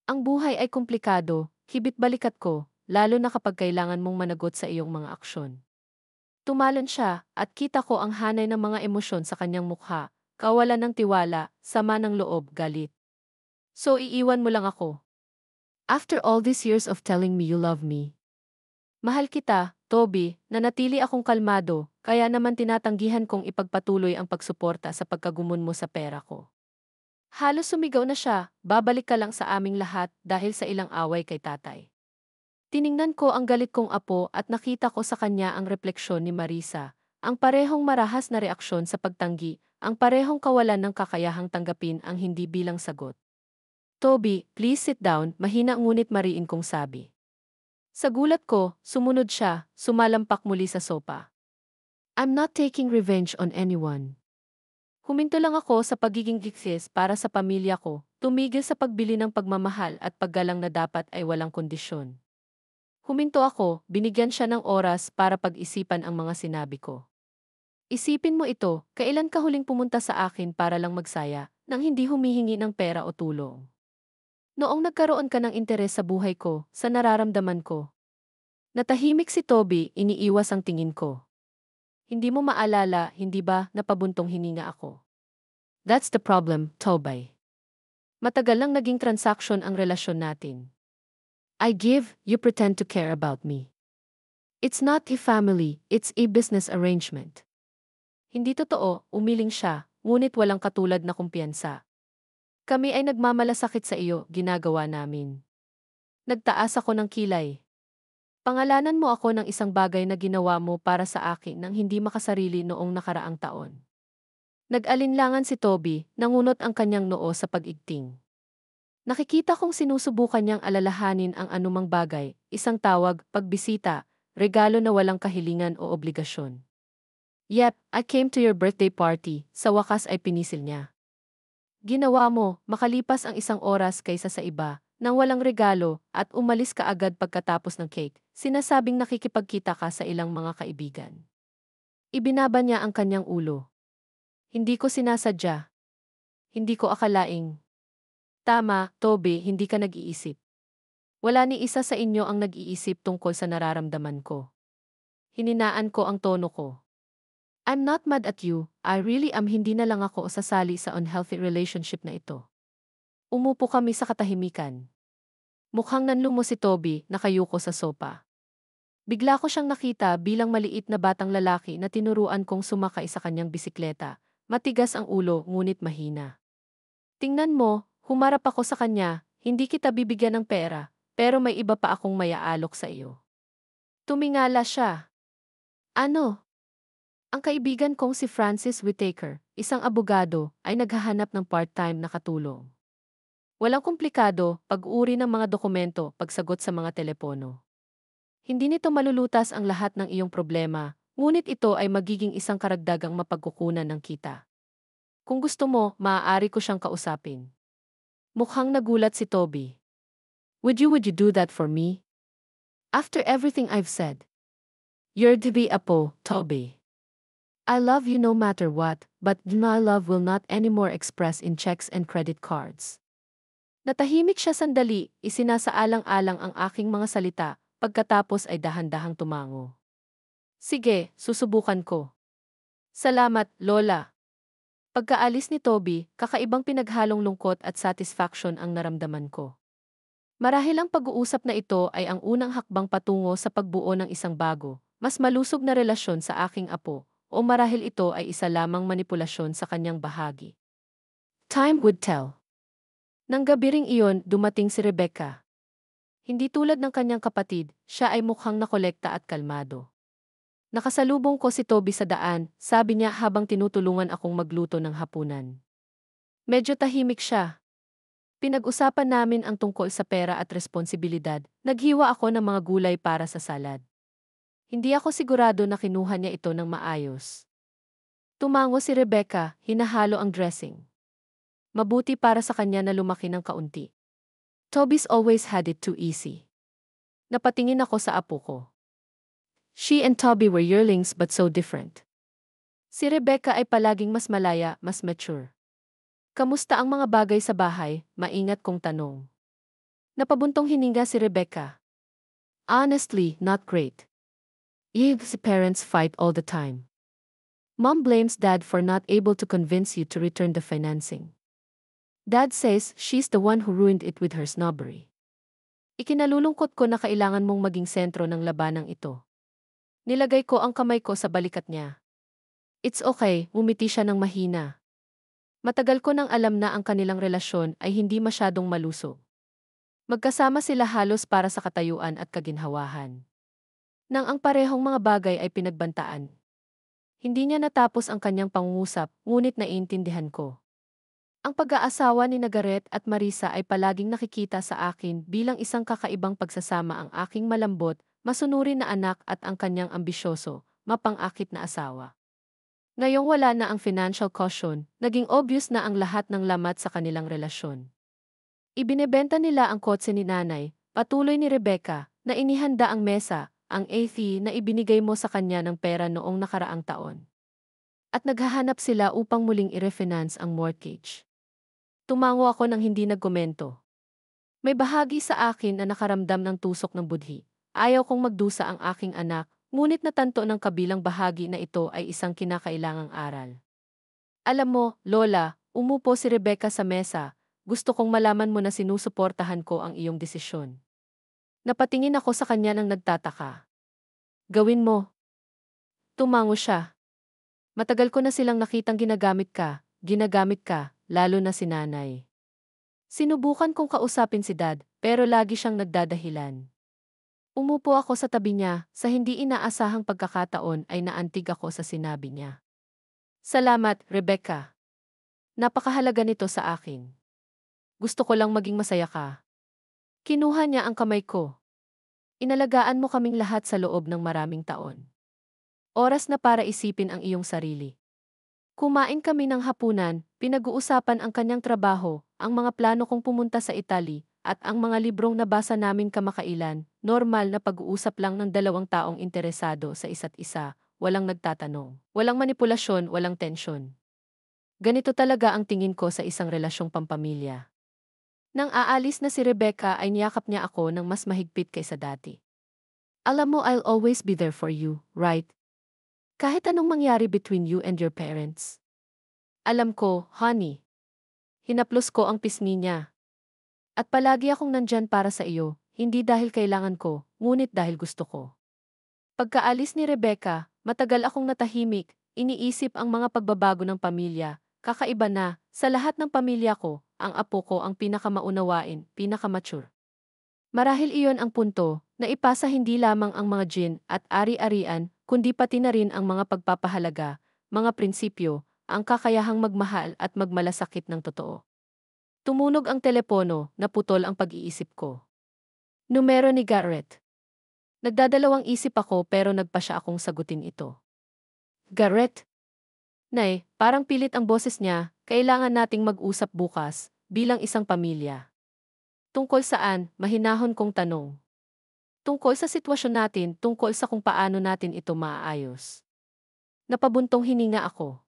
Speaker 1: Ang buhay ay komplikado, hibit-balikat ko, lalo na kapag kailangan mong managot sa iyong mga aksyon. Tumalon siya, at kita ko ang hanay ng mga emosyon sa kanyang mukha, kawalan ng tiwala, sama ng loob, galit. So iiwan mo lang ako. After all these years of telling me you love me. Mahal kita, Toby, nanatili akong kalmado, kaya naman tinatanggihan kong ipagpatuloy ang pagsuporta sa pagkagumon mo sa pera ko. Halos sumigaw na siya, babalik ka lang sa aming lahat dahil sa ilang away kay tatay. Tiningnan ko ang galit kong apo at nakita ko sa kanya ang refleksyon ni Marisa, ang parehong marahas na reaksyon sa pagtanggi, ang parehong kawalan ng kakayahang tanggapin ang hindi bilang sagot. Toby, please sit down, mahina ngunit mariin kong sabi. Sa gulat ko, sumunod siya, sumalampak muli sa sopa. I'm not taking revenge on anyone. Huminto lang ako sa pagiging giksis para sa pamilya ko, tumigil sa pagbili ng pagmamahal at paggalang na dapat ay walang kondisyon. Huminto ako, binigyan siya ng oras para pag-isipan ang mga sinabi ko. Isipin mo ito, kailan ka huling pumunta sa akin para lang magsaya, nang hindi humihingi ng pera o tulong? Noong nagkaroon ka ng interes sa buhay ko, sa nararamdaman ko. Natahimik si Toby, iniiwas ang tingin ko. Hindi mo maalala, hindi ba, napabuntong hininga ako? That's the problem, Toby. Matagal lang naging transaksyon ang relasyon natin. I give, you pretend to care about me. It's not a family, it's a business arrangement. Hindi totoo, umiling siya, ngunit walang katulad na kumpiyansa. Kami ay nagmamalasakit sa iyo, ginagawa namin. Nagtaas ako ng kilay. Pangalanan mo ako ng isang bagay na ginawa mo para sa akin nang hindi makasarili noong nakaraang taon. Nag-alinlangan si Toby, nangunot ang kanyang noo sa pag-igting. Nakikita kong sinusubukan niyang alalahanin ang anumang bagay, isang tawag, pagbisita, regalo na walang kahilingan o obligasyon. Yep, I came to your birthday party, sa wakas ay pinisil niya. Ginawa mo, makalipas ang isang oras kaysa sa iba, nang walang regalo, at umalis ka agad pagkatapos ng cake, sinasabing nakikipagkita ka sa ilang mga kaibigan. Ibinaba niya ang kanyang ulo. Hindi ko sinasadya. Hindi ko akalaing. Tama, Toby, hindi ka nag-iisip. Wala ni isa sa inyo ang nag-iisip tungkol sa nararamdaman ko. Hininaan ko ang tono ko. I'm not mad at you, I really am, hindi na lang ako sasali sa unhealthy relationship na ito. Umupo kami sa katahimikan. Mukhang nanlumo si Toby, nakayuko sa sopa. Bigla ko siyang nakita bilang maliit na batang lalaki na tinuruan kong sumakay sa kanyang bisikleta. Matigas ang ulo, ngunit mahina. Tingnan mo, humarap ako sa kanya, hindi kita bibigyan ng pera, pero may iba pa akong mayaalok sa iyo. Tumingala siya. Ano? Ang kaibigan kong si Francis Whitaker, isang abogado, ay naghahanap ng part-time na katulong. Walang komplikado, pag-uri ng mga dokumento, pagsagot sa mga telepono. Hindi nito malulutas ang lahat ng iyong problema, ngunit ito ay magiging isang karagdagang mapagkukunan ng kita. Kung gusto mo, maaari ko siyang kausapin. Mukhang nagulat si Toby. Would you do that for me? After everything I've said. You're to be apo, Toby. I love you no matter what, but my love will not anymore express in checks and credit cards. Natahimik siya sandali, isinasaalang-alang ang aking mga salita, pagkatapos ay dahan-dahang tumango. Sige, susubukan ko. Salamat, Lola. Pagkaalis ni Toby, kakaibang pinaghalong lungkot at satisfaction ang naramdaman ko. Marahil ang pag-uusap na ito ay ang unang hakbang patungo sa pagbuo ng isang bago, mas malusog na relasyon sa aking apo, o marahil ito ay isa lamang manipulasyon sa kanyang bahagi. Time would tell. Nang gabi ring iyon, dumating si Rebecca. Hindi tulad ng kanyang kapatid, siya ay mukhang nakolekta at kalmado. Nakasalubong ko si Toby sa daan, sabi niya habang tinutulungan akong magluto ng hapunan. Medyo tahimik siya. Pinag-usapan namin ang tungkol sa pera at responsibilidad, naghiwa ako ng mga gulay para sa salad. Hindi ako sigurado na kinuha niya ito ng maayos. Tumango si Rebecca, hinahalo ang dressing. Mabuti para sa kanya na lumaki ng kaunti. Toby's always had it too easy. Napatingin ako sa apo ko. She and Toby were yearlings but so different. Si Rebecca ay palaging mas malaya, mas mature. Kamusta ang mga bagay sa bahay? Maingat kong tanong. Napabuntong hininga si Rebecca. Honestly, not great. Eve's parents fight all the time. Mom blames Dad for not able to convince you to return the financing. Dad says she's the one who ruined it with her snobbery. Ikinalulungkot ko na kailangan mong maging sentro ng labanang ito. Nilagay ko ang kamay ko sa balikat niya. It's okay, umiti siya ng mahina. Matagal ko nang alam na ang kanilang relasyon ay hindi masyadong malusog. Magkasama sila halos para sa katayuan at kaginhawahan. Nang ang parehong mga bagay ay pinagbantaan. Hindi niya natapos ang kanyang pangungusap, ngunit naiintindihan ko. Ang pag-aasawa ni Nagaret at Marisa ay palaging nakikita sa akin bilang isang kakaibang pagsasama ang aking malambot, masunurin na anak at ang kanyang ambisyoso, mapang-akit na asawa. Ngayong wala na ang financial caution, naging obvious na ang lahat ng lamat sa kanilang relasyon. Ibinebenta nila ang kotse ni nanay, patuloy ni Rebecca, na inihanda ang mesa, ang AC na ibinigay mo sa kanya ng pera noong nakaraang taon. At naghahanap sila upang muling i-refinance ang mortgage. Tumango ako nang hindi nagkomento. May bahagi sa akin na nakaramdam ng tusok ng budhi. Ayaw kong magdusa ang aking anak, ngunit natanto ng kabilang bahagi na ito ay isang kinakailangang aral. Alam mo, Lola, umupo si Rebecca sa mesa, gusto kong malaman mo na sinusuportahan ko ang iyong desisyon. Napatingin ako sa kanya nang nagtataka. Gawin mo. Tumango siya. Matagal ko na silang nakitang ginagamit ka, lalo na si nanay. Sinubukan kong kausapin si Dad, pero lagi siyang nagdadahilan. Umupo ako sa tabi niya, sa hindi inaasahang pagkakataon ay naantig ako sa sinabi niya. Salamat, Rebecca. Napakahalaga nito sa akin. Gusto ko lang maging masaya ka. Kinuha niya ang kamay ko. Inalagaan mo kaming lahat sa loob ng maraming taon. Oras na para isipin ang iyong sarili. Kumain kami ng hapunan, pinag-uusapan ang kanyang trabaho, ang mga plano kong pumunta sa Italy, at ang mga librong nabasa namin kamakailan, normal na pag-uusap lang ng dalawang taong interesado sa isa't isa, walang nagtatanong, walang manipulasyon, walang tensyon. Ganito talaga ang tingin ko sa isang relasyong pampamilya. Nang aalis na si Rebecca ay niyakap niya ako ng mas mahigpit kaysa dati. Alam mo, I'll always be there for you, right? Kahit anong mangyari between you and your parents. Alam ko, honey. Hinaplos ko ang pisngi niya. At palagi akong nandyan para sa iyo, hindi dahil kailangan ko, ngunit dahil gusto ko. Pagkaalis ni Rebecca, matagal akong natahimik, iniisip ang mga pagbabago ng pamilya, kakaiba na, sa lahat ng pamilya ko, ang apo ko ang pinakamaunawain, pinakamature. Marahil iyon ang punto, na ipasa hindi lamang ang mga gin at ari-arian, kundi pati na rin ang mga pagpapahalaga, mga prinsipyo, ang kakayahang magmahal at magmalasakit ng totoo. Tumunog ang telepono, naputol ang pag-iisip ko. Numero ni Garrett. Nagdadalawang isip ako pero nagpasya akong sagutin ito. Garrett? Nay, parang pilit ang boses niya, kailangan nating mag-usap bukas, bilang isang pamilya. Tungkol saan, mahinahon kong tanong. Tungkol sa sitwasyon natin, tungkol sa kung paano natin ito maaayos. Napabuntong hininga ako.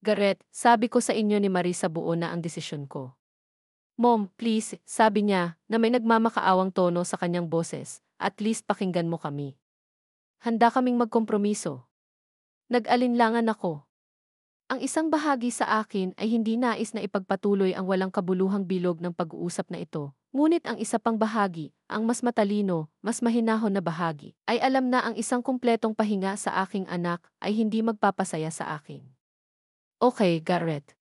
Speaker 1: Garrett, sabi ko sa inyo ni Marisa buo na ang desisyon ko. Mom, please, sabi niya, na may nagmamakaawang tono sa kanyang boses, at least pakinggan mo kami. Handa kaming magkompromiso. Nag-alinlangan ako. Ang isang bahagi sa akin ay hindi nais na ipagpatuloy ang walang kabuluhang bilog ng pag-uusap na ito, ngunit ang isa pang bahagi, ang mas matalino, mas mahinahon na bahagi, ay alam na ang isang kumpletong pahinga sa aking anak ay hindi magpapasaya sa akin. Okay, Garrett.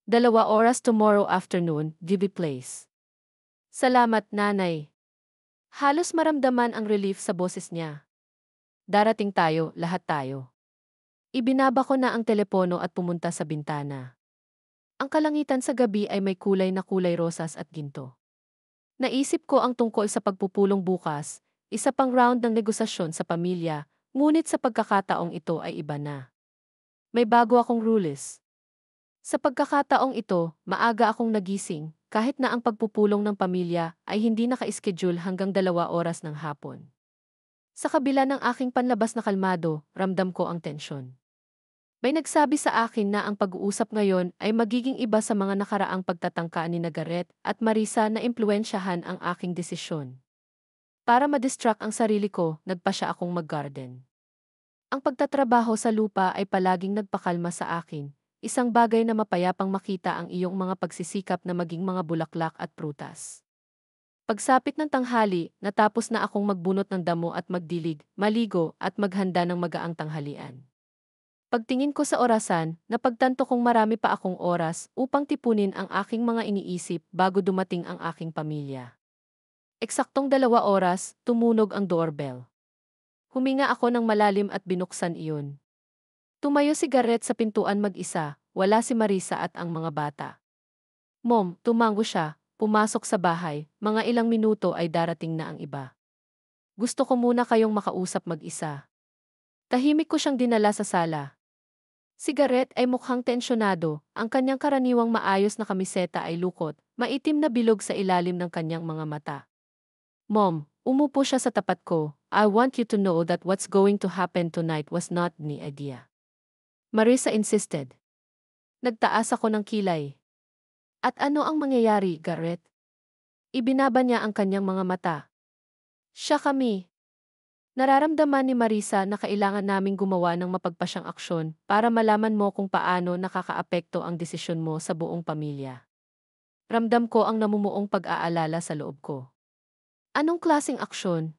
Speaker 1: 2 oras tomorrow afternoon, DB Place. Salamat, nanay. Halos maramdaman ang relief sa boses niya. Darating tayo, lahat tayo. Ibinaba ko na ang telepono at pumunta sa bintana. Ang kalangitan sa gabi ay may kulay na kulay rosas at ginto. Naisip ko ang tungkol sa pagpupulong bukas, isa pang round ng negosasyon sa pamilya, ngunit sa pagkakataong ito ay iba na. May bago akong rules. Sa pagkakataong ito, maaga akong nagising, kahit na ang pagpupulong ng pamilya ay hindi naka-schedule hanggang 2 oras ng hapon. Sa kabila ng aking panlabas na kalmado, ramdam ko ang tensyon. May nagsabi sa akin na ang pag-uusap ngayon ay magiging iba sa mga nakaraang pagtatangka ni Nagaret at Marisa na impluwensyahan ang aking desisyon. Para ma-distract ang sarili ko, nagpasya akong mag-garden. Ang pagtatrabaho sa lupa ay palaging nagpakalma sa akin, isang bagay na mapayapang makita ang iyong mga pagsisikap na maging mga bulaklak at prutas. Pagsapit ng tanghali, natapos na akong magbunot ng damo at magdilig, maligo at maghanda ng magaang tanghalian. Pagtingin ko sa orasan, napagtanto kong marami pa akong oras upang tipunin ang aking mga iniisip bago dumating ang aking pamilya. Eksaktong 2 oras, tumunog ang doorbell. Huminga ako ng malalim at binuksan iyon. Tumayo si Garrett sa pintuan mag-isa, wala si Marisa at ang mga bata. Mom, tumango siya, pumasok sa bahay, mga ilang minuto ay darating na ang iba. Gusto ko muna kayong makausap mag-isa. Tahimik ko siyang dinala sa sala. Si Garrett ay mukhang tensyonado, ang kanyang karaniwang maayos na kamiseta ay lukot, maitim na bilog sa ilalim ng kanyang mga mata. Mom, umupo siya sa tapat ko. I want you to know that what's going to happen tonight was not my idea. Marisa insisted. Nagtaas ako ng kilay. At ano ang mangyayari, Garrett? Ibinaba niya ang kanyang mga mata. Siya kami. Nararamdaman ni Marisa na kailangan naming gumawa ng mapagpasyang aksyon para malaman mo kung paano nakakaapekto ang desisyon mo sa buong pamilya. Ramdam ko ang namumuong pag-aalala sa loob ko. Anong klaseng aksyon?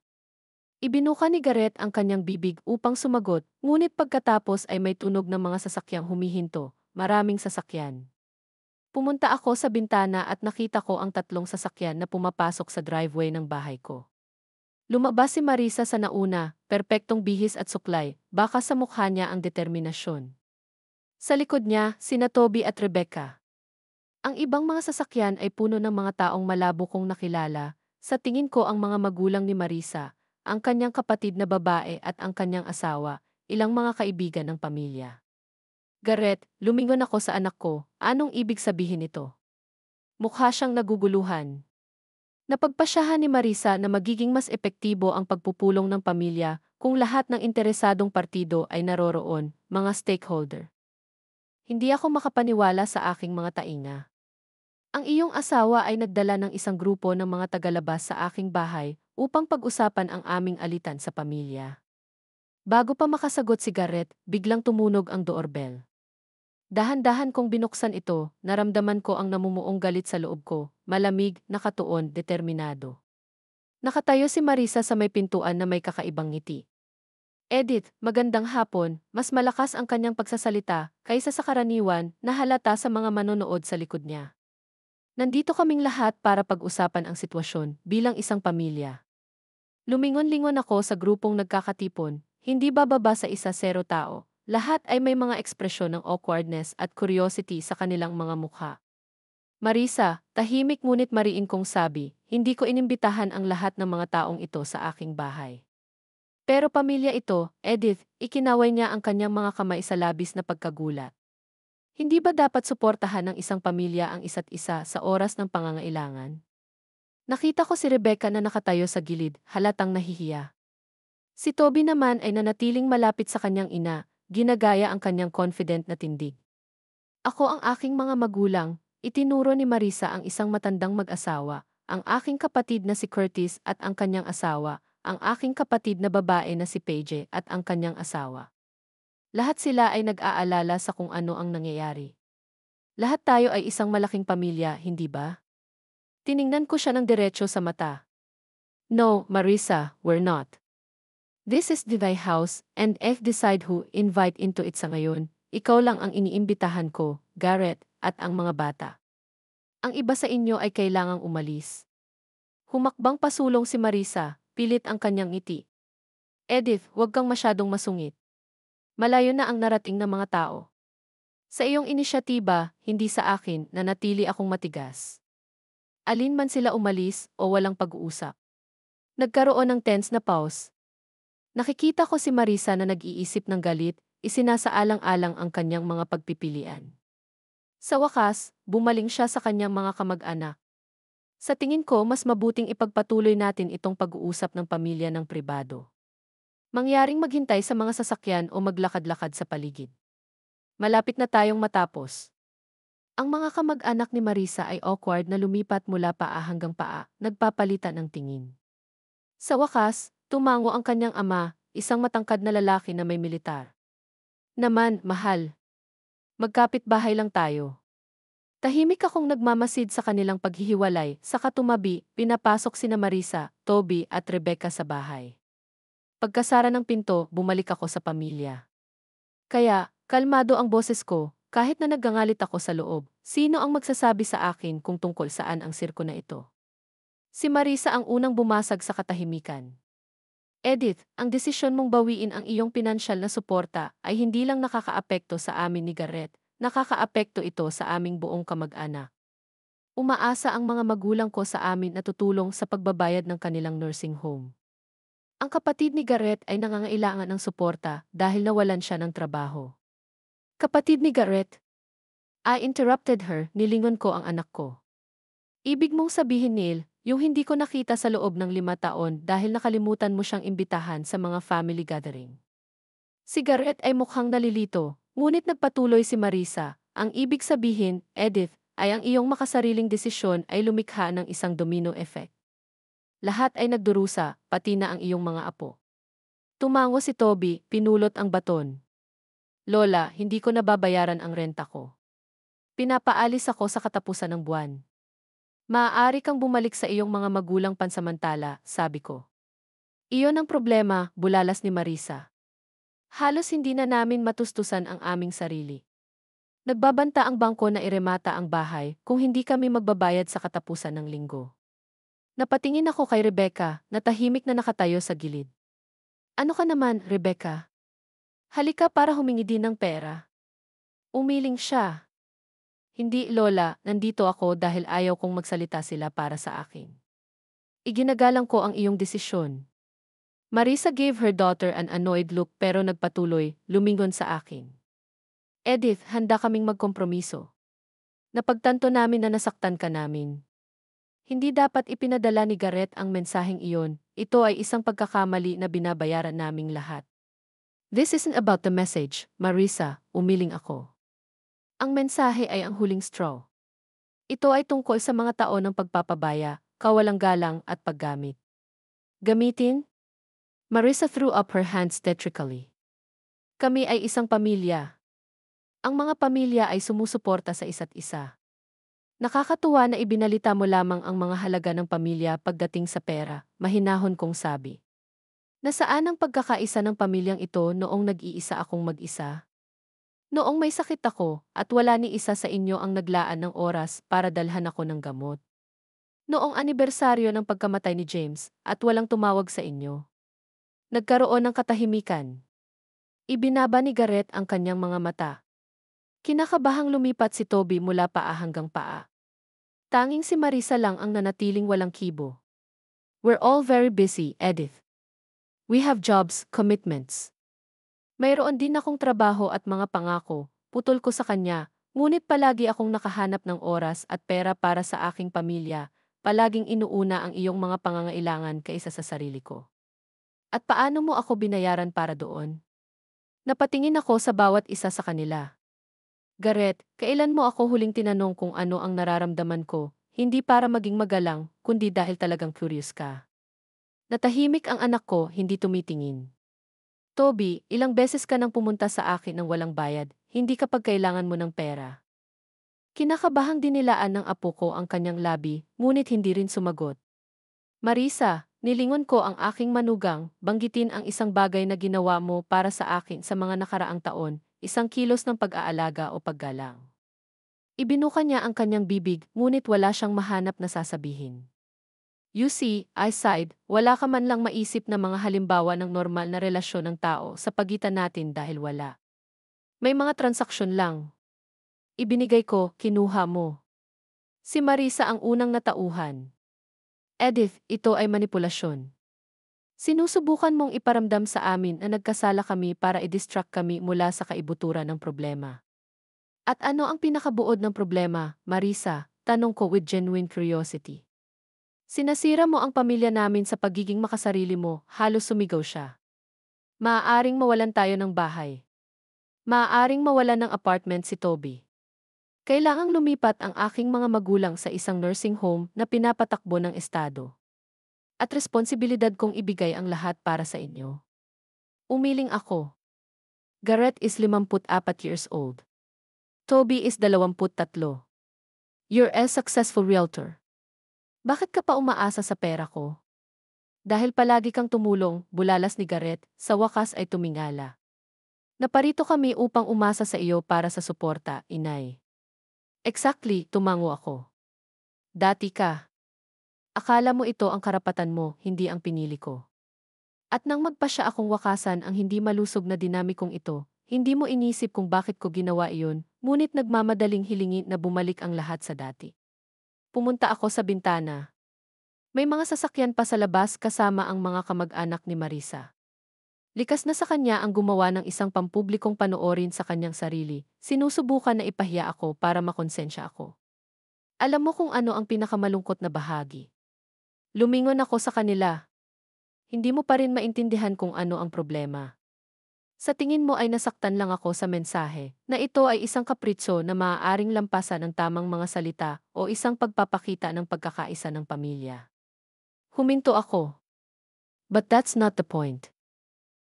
Speaker 1: Ibinuka ni Garrett ang kanyang bibig upang sumagot, ngunit pagkatapos ay may tunog ng mga sasakyang humihinto, maraming sasakyan. Pumunta ako sa bintana at nakita ko ang 3 sasakyan na pumapasok sa driveway ng bahay ko. Lumabas si Marisa sa nauna, perpektong bihis at suklay, baka sa mukha niya ang determinasyon. Sa likod niya, sina Toby at Rebecca. Ang ibang mga sasakyan ay puno ng mga taong malabo kong nakilala, sa tingin ko ang mga magulang ni Marisa, ang kanyang kapatid na babae at ang kanyang asawa, ilang mga kaibigan ng pamilya. Garrett, lumingon ako sa anak ko, anong ibig sabihin nito? Mukha siyang naguguluhan. Napagpasyahan ni Marisa na magiging mas epektibo ang pagpupulong ng pamilya kung lahat ng interesadong partido ay naroroon, mga stakeholder. Hindi ako makapaniwala sa aking mga tainga. Ang iyong asawa ay nagdala ng isang grupo ng mga tagalabas sa aking bahay upang pag-usapan ang aming alitan sa pamilya. Bago pa makasagot si Garrett, biglang tumunog ang doorbell. Dahan-dahan kong binuksan ito, naramdaman ko ang namumuong galit sa loob ko, malamig, nakatuon, determinado. Nakatayo si Marisa sa may pintuan na may kakaibang ngiti. Edith, magandang hapon, mas malakas ang kanyang pagsasalita kaysa sa karaniwan na halata sa mga manonood sa likod niya. Nandito kaming lahat para pag-usapan ang sitwasyon bilang isang pamilya. Lumingon-lingon ako sa grupong nagkakatipon, hindi bababa sa 1-0 tao. Lahat ay may mga ekspresyon ng awkwardness at curiosity sa kanilang mga mukha. Marisa, tahimik ngunit mariin kong sabi, hindi ko inimbitahan ang lahat ng mga taong ito sa aking bahay. Pero pamilya ito, Edith, ikinaway niya ang kanyang mga kamay sa labis na pagkagulat. Hindi ba dapat suportahan ng isang pamilya ang isa't isa sa oras ng pangangailangan? Nakita ko si Rebecca na nakatayo sa gilid, halatang nahihiya. Si Toby naman ay nanatiling malapit sa kanyang ina, ginagaya ang kanyang confident na tindig. Ako ang aking mga magulang, itinuro ni Marisa ang isang matandang mag-asawa, ang aking kapatid na si Curtis at ang kanyang asawa, ang aking kapatid na babae na si Paige at ang kanyang asawa. Lahat sila ay nag-aalala sa kung ano ang nangyayari. Lahat tayo ay isang malaking pamilya, hindi ba? Tiningnan ko siya ng diretso sa mata. No, Marisa, we're not. This is my house, and if decide who invite into it sa ngayon, ikaw lang ang iniimbitahan ko, Garrett, at ang mga bata. Ang iba sa inyo ay kailangang umalis. Humakbang pasulong si Marisa, pilit ang kanyang ngiti. Edith, huwag kang masyadong masungit. Malayo na ang narating ng mga tao. Sa iyong inisyatiba, hindi sa akin, nanatili akong matigas. Alin man sila umalis o walang pag-uusap. Nagkaroon ng tense na pause. Nakikita ko si Marisa na nag-iisip ng galit, isinasaalang-alang ang kanyang mga pagpipilian. Sa wakas, bumaling siya sa kanyang mga kamag-anak. Sa tingin ko, mas mabuting ipagpatuloy natin itong pag-uusap ng pamilya ng pribado. Mangyaring maghintay sa mga sasakyan o maglakad-lakad sa paligid. Malapit na tayong matapos. Ang mga kamag-anak ni Marisa ay awkward na lumipat mula paa hanggang paa, nagpapalitan ng tingin. Sa wakas, tumango ang kanyang ama, isang matangkad na lalaki na may militar. Naman, mahal. Magkapit bahay lang tayo. Tahimik akong nagmamasid sa kanilang paghihiwalay, sa katumabi, pinapasok sina Marisa, Toby at Rebecca sa bahay. Pagkasara ng pinto, bumalik ako sa pamilya. Kaya, kalmado ang boses ko, kahit na naggangalit ako sa loob. Sino ang magsasabi sa akin kung tungkol saan ang sirko na ito? Si Marisa ang unang bumasag sa katahimikan. Edith, ang desisyon mong bawiin ang iyong pinansyal na suporta ay hindi lang nakakaapekto sa amin ni Garrett, nakakaapekto ito sa aming buong kamag-anak. Umaasa ang mga magulang ko sa amin na tutulong sa pagbabayad ng kanilang nursing home. Ang kapatid ni Garrett ay nangangailangan ng suporta dahil nawalan siya ng trabaho. Kapatid ni Garrett? I interrupted her, nilingon ko ang anak ko. Ibig mong sabihin, Neil, yung hindi ko nakita sa loob ng 5 taon dahil nakalimutan mo siyang imbitahan sa mga family gathering. Si Garrett ay mukhang nalilito, ngunit nagpatuloy si Marisa. Ang ibig sabihin, Edith, ay ang iyong makasariling desisyon ay lumikha ng isang domino effect. Lahat ay nagdurusa, pati na ang iyong mga apo. Tumango si Toby, pinulot ang baton. Lola, hindi ko nababayaran ang renta ko. Pinapaalis ako sa katapusan ng buwan. Maaari kang bumalik sa iyong mga magulang pansamantala, sabi ko. Iyon ang problema, bulalas ni Marisa. Halos hindi na namin matustusan ang aming sarili. Nagbabanta ang bangko na iremata ang bahay kung hindi kami magbabayad sa katapusan ng linggo. Napatingin ako kay Rebecca, na tahimik na nakatayo sa gilid. Ano ka naman, Rebecca? Halika para humingi din ng pera. Umiling siya. Hindi, Lola, nandito ako dahil ayaw kong magsalita sila para sa akin. Iginagalang ko ang iyong desisyon. Marisa gave her daughter an annoyed look pero nagpatuloy, lumingon sa akin. Edith, handa kaming magkompromiso. Napagtanto namin na nasaktan ka namin. Hindi dapat ipinadala ni Garrett ang mensaheng iyon, ito ay isang pagkakamali na binabayaran naming lahat. This isn't about the message, Marisa, umiling ako. Ang mensahe ay ang huling straw. Ito ay tungkol sa mga taon ng pagpapabaya, kawalang galang at paggamit. Gamitin? Marisa threw up her hands theatrically. Kami ay isang pamilya. Ang mga pamilya ay sumusuporta sa isa't isa. Nakakatuwa na ibinalita mo lamang ang mga halaga ng pamilya pagdating sa pera, mahinahon kong sabi. Nasaan ang pagkakaisa ng pamilyang ito noong nag-iisa akong mag-isa? Noong may sakit ako at wala ni isa sa inyo ang naglaan ng oras para dalhan ako ng gamot. Noong anibersaryo ng pagkamatay ni James at walang tumawag sa inyo. Nagkaroon ng katahimikan. Ibinaba ni Garrett ang kanyang mga mata. Kinakabahang lumipat si Toby mula paa hanggang paa. Tanging si Marisa lang ang nanatiling walang kibo. We're all very busy, Edith. We have jobs, commitments. Mayroon din akong trabaho at mga pangako, putol ko sa kanya, ngunit palagi akong nakahanap ng oras at pera para sa aking pamilya, palaging inuuna ang iyong mga pangangailangan kaysa sa sarili ko. At paano mo ako binayaran para doon? Napatingin ako sa bawat isa sa kanila. Garrett, kailan mo ako huling tinanong kung ano ang nararamdaman ko, hindi para maging magalang, kundi dahil talagang curious ka. Natahimik ang anak ko, hindi tumitingin. Toby, ilang beses ka nang pumunta sa akin ng walang bayad, hindi kapag kailangan mo ng pera. Kinakabahang dinilaan ng apo ko ang kanyang labi, ngunit hindi rin sumagot. Marisa, nilingon ko ang aking manugang, banggitin ang isang bagay na ginawa mo para sa akin sa mga nakaraang taon, isang kilos ng pag-aalaga o paggalang. Ibinuka niya ang kanyang bibig, ngunit wala siyang mahanap na sasabihin. You see, I sighed, wala ka man lang maisip na mga halimbawa ng normal na relasyon ng tao sa pagitan natin dahil wala. May mga transaksyon lang. Ibinigay ko, kinuha mo. Si Marisa ang unang natauhan. Edith, ito ay manipulasyon. Sinusubukan mong iparamdam sa amin na nagkasala kami para i-distract kami mula sa kaibuturan ng problema. At ano ang pinakabuod ng problema, Marisa? Tanong ko with genuine curiosity. Sinasira mo ang pamilya namin sa pagiging makasarili mo, halos sumigaw siya. Maaaring mawalan tayo ng bahay. Maaaring mawalan ng apartment si Toby. Kailangang lumipat ang aking mga magulang sa isang nursing home na pinapatakbo ng estado. At responsibilidad kong ibigay ang lahat para sa inyo. Umiling ako. Garrett is 54 years old. Toby is 23. You're a successful realtor. Bakit ka pa umaasa sa pera ko? Dahil palagi kang tumulong, bulalas ni Garrett, sa wakas ay tumingala. Naparito kami upang umasa sa iyo para sa suporta, inay. Exactly, tumango ako. Dati ka. Akala mo ito ang karapatan mo, hindi ang pinili ko. At nang magpasya akong wakasan ang hindi malusog na dinamikong ito, hindi mo inisip kung bakit ko ginawa iyon, ngunit nagmamadaling hilingin na bumalik ang lahat sa dati. Pumunta ako sa bintana. May mga sasakyan pa sa labas kasama ang mga kamag-anak ni Marisa. Likas na sa kanya ang gumawa ng isang pampublikong panoorin sa kanyang sarili, sinusubukan na ipahiya ako para makonsensya ako. Alam mo kung ano ang pinakamalungkot na bahagi. Lumingon ako sa kanila. Hindi mo pa rin maintindihan kung ano ang problema. Sa tingin mo ay nasaktan lang ako sa mensahe, na ito ay isang kapritso na maaaring lampasan ng tamang mga salita o isang pagpapakita ng pagkakaisa ng pamilya. Huminto ako. But that's not the point.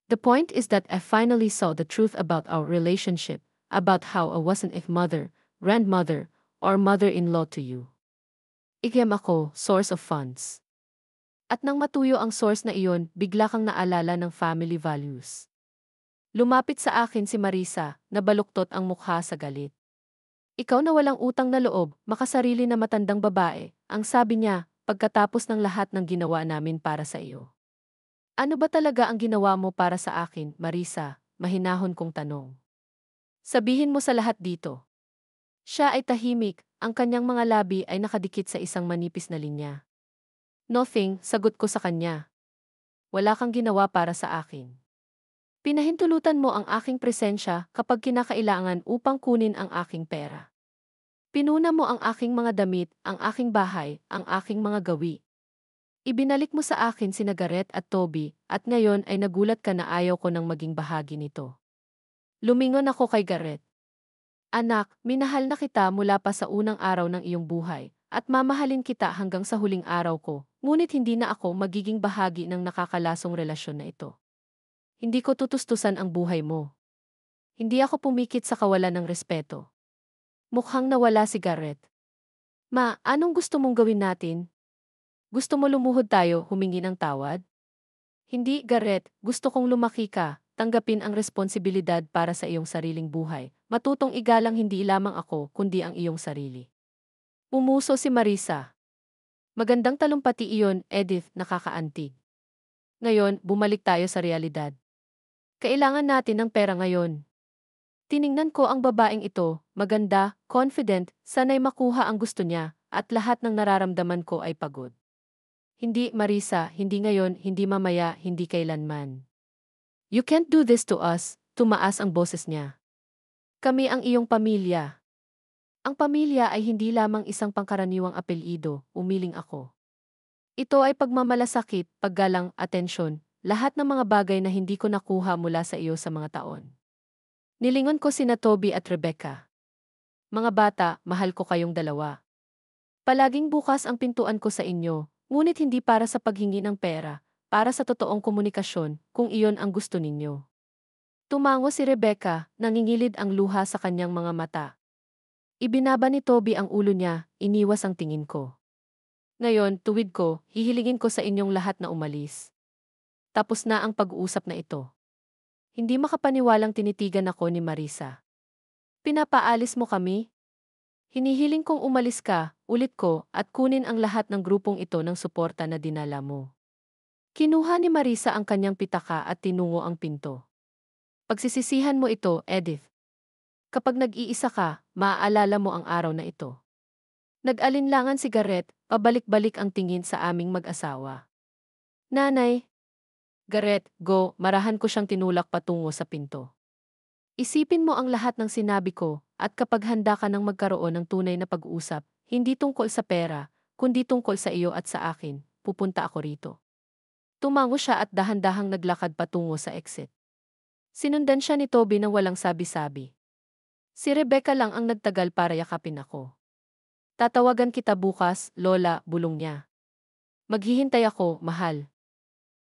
Speaker 1: The point is that I finally saw the truth about our relationship, about how I wasn't a mother, grandmother, or mother-in-law to you. Ikem ako, source of funds. At nang matuyo ang source na iyon, bigla kang naalala ng family values. Lumapit sa akin si Marisa, nabaluktot ang mukha sa galit. Ikaw na walang utang na loob, makasarili na matandang babae, ang sabi niya, pagkatapos ng lahat ng ginawa namin para sa iyo. Ano ba talaga ang ginawa mo para sa akin, Marisa? Mahinahon kong tanong. Sabihin mo sa lahat dito. Siya ay tahimik, ang kanyang mga labi ay nakadikit sa isang manipis na linya. Nothing, sagot ko sa kanya. Wala kang ginawa para sa akin. Pinahintulutan mo ang aking presensya kapag kinakailangan upang kunin ang aking pera. Pinuna mo ang aking mga damit, ang aking bahay, ang aking mga gawi. Ibinalik mo sa akin sina Garrett at Toby, at ngayon ay nagulat ka na ayaw ko nang maging bahagi nito. Lumingon ako kay Garrett. Anak, minahal na kita mula pa sa unang araw ng iyong buhay, at mamahalin kita hanggang sa huling araw ko, ngunit hindi na ako magiging bahagi ng nakakalasong relasyon na ito. Hindi ko tutustusan ang buhay mo. Hindi ako pumikit sa kawalan ng respeto. Mukhang nawala si Garrett. Ma, anong gusto mong gawin natin? Gusto mo lumuhod tayo, humingi ng tawad? Hindi, Garrett, gusto kong lumaki ka, tanggapin ang responsibilidad para sa iyong sariling buhay, matutong igalang hindi lamang ako, kundi ang iyong sarili. Pumuso si Marisa. Magandang talumpati iyon, Edith, nakakaantig. Ngayon, bumalik tayo sa realidad. Kailangan natin ng pera ngayon. Tiningnan ko ang babaeng ito, maganda, confident, sanay makuha ang gusto niya, at lahat ng nararamdaman ko ay pagod. Hindi, Marisa, hindi ngayon, hindi mamaya, hindi kailanman. You can't do this to us, tumaas ang boses niya. Kami ang iyong pamilya. Ang pamilya ay hindi lamang isang pangkaraniwang apelyido, umiling ako. Ito ay pagmamalasakit, paggalang, atensyon, lahat ng mga bagay na hindi ko nakuha mula sa iyo sa mga taon. Nilingon ko sina Toby at Rebecca. Mga bata, mahal ko kayong dalawa. Palaging bukas ang pintuan ko sa inyo, ngunit hindi para sa paghingi ng pera, para sa totoong komunikasyon, kung iyon ang gusto ninyo. Tumango si Rebecca, nangingilid ang luha sa kanyang mga mata. Ibinaba ni Toby ang ulo niya, iniwas ang tingin ko. Ngayon, tuwid ko, hihilingin ko sa inyong lahat na umalis. Tapos na ang pag-uusap na ito. Hindi makapaniwalang tinitigan ako ni Marisa. Pinapaalis mo kami? Hinihiling kong umalis ka, ulit ko, at kunin ang lahat ng grupong ito ng suporta na dinala mo. Kinuha ni Marisa ang kanyang pitaka at tinungo ang pinto. Pagsisisihan mo ito, Edith. Kapag nag-iisa ka, maaalala mo ang araw na ito. Nag-alinlangan si Garrett, pabalik-balik ang tingin sa aming mag-asawa. Nanay. Garrett, go, marahan ko siyang tinulak patungo sa pinto. Isipin mo ang lahat ng sinabi ko, at kapag handa ka nang magkaroon ng tunay na pag-uusap, hindi tungkol sa pera, kundi tungkol sa iyo at sa akin, pupunta ako rito. Tumango siya at dahan-dahang naglakad patungo sa exit. Sinundan siya ni Toby nang walang sabi-sabi. Si Rebecca lang ang nagtagal para yakapin ako. Tatawagan kita bukas, Lola, bulong niya. Maghihintay ako, mahal.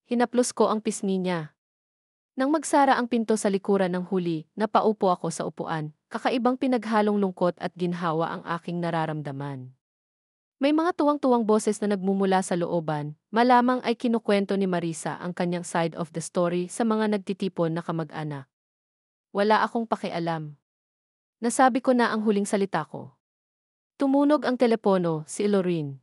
Speaker 1: Hinaplos ko ang pisngi niya. Nang magsara ang pinto sa likuran ng huli, napaupo ako sa upuan, Kakaibang pinaghalong lungkot at ginhawa ang aking nararamdaman. May mga tuwang-tuwang boses na nagmumula sa looban, malamang ay kinukwento ni Marisa ang kanyang side of the story sa mga nagtitipon na kamag-anak. Wala akong pakialam. Nasabi ko na ang huling salita ko. Tumunog ang telepono, si Lorene.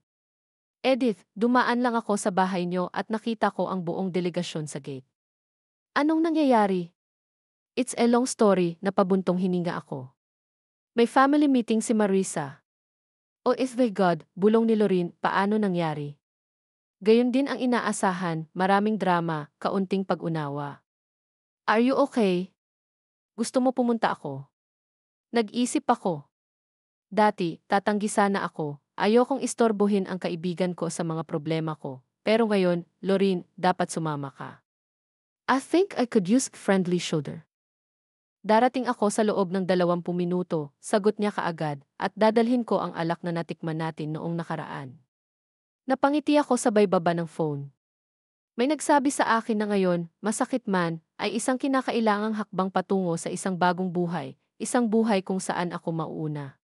Speaker 1: Edith, dumaan lang ako sa bahay niyo at nakita ko ang buong delegasyon sa gate. Anong nangyayari? It's a long story, napabuntong hininga ako. May family meeting si Marisa. Oh if by God, bulong ni Lorene, paano nangyari? Gayon din ang inaasahan, maraming drama, kaunting pag-unawa. Are you okay? Gusto mo pumunta ako? Nag-isip ako. Dati, tatanggi sana ako. Ayokong istorbohin ang kaibigan ko sa mga problema ko. Pero ngayon, Lorene, dapat sumama ka. I think I could use a friendly shoulder. Darating ako sa loob ng 20 minuto, sagot niya kaagad, at dadalhin ko ang alak na natikman natin noong nakaraan. Napangiti ako sabay baba ng phone. May nagsabi sa akin na ngayon, masakit man, ay isang kinakailangang hakbang patungo sa isang bagong buhay, isang buhay kung saan ako mauuna.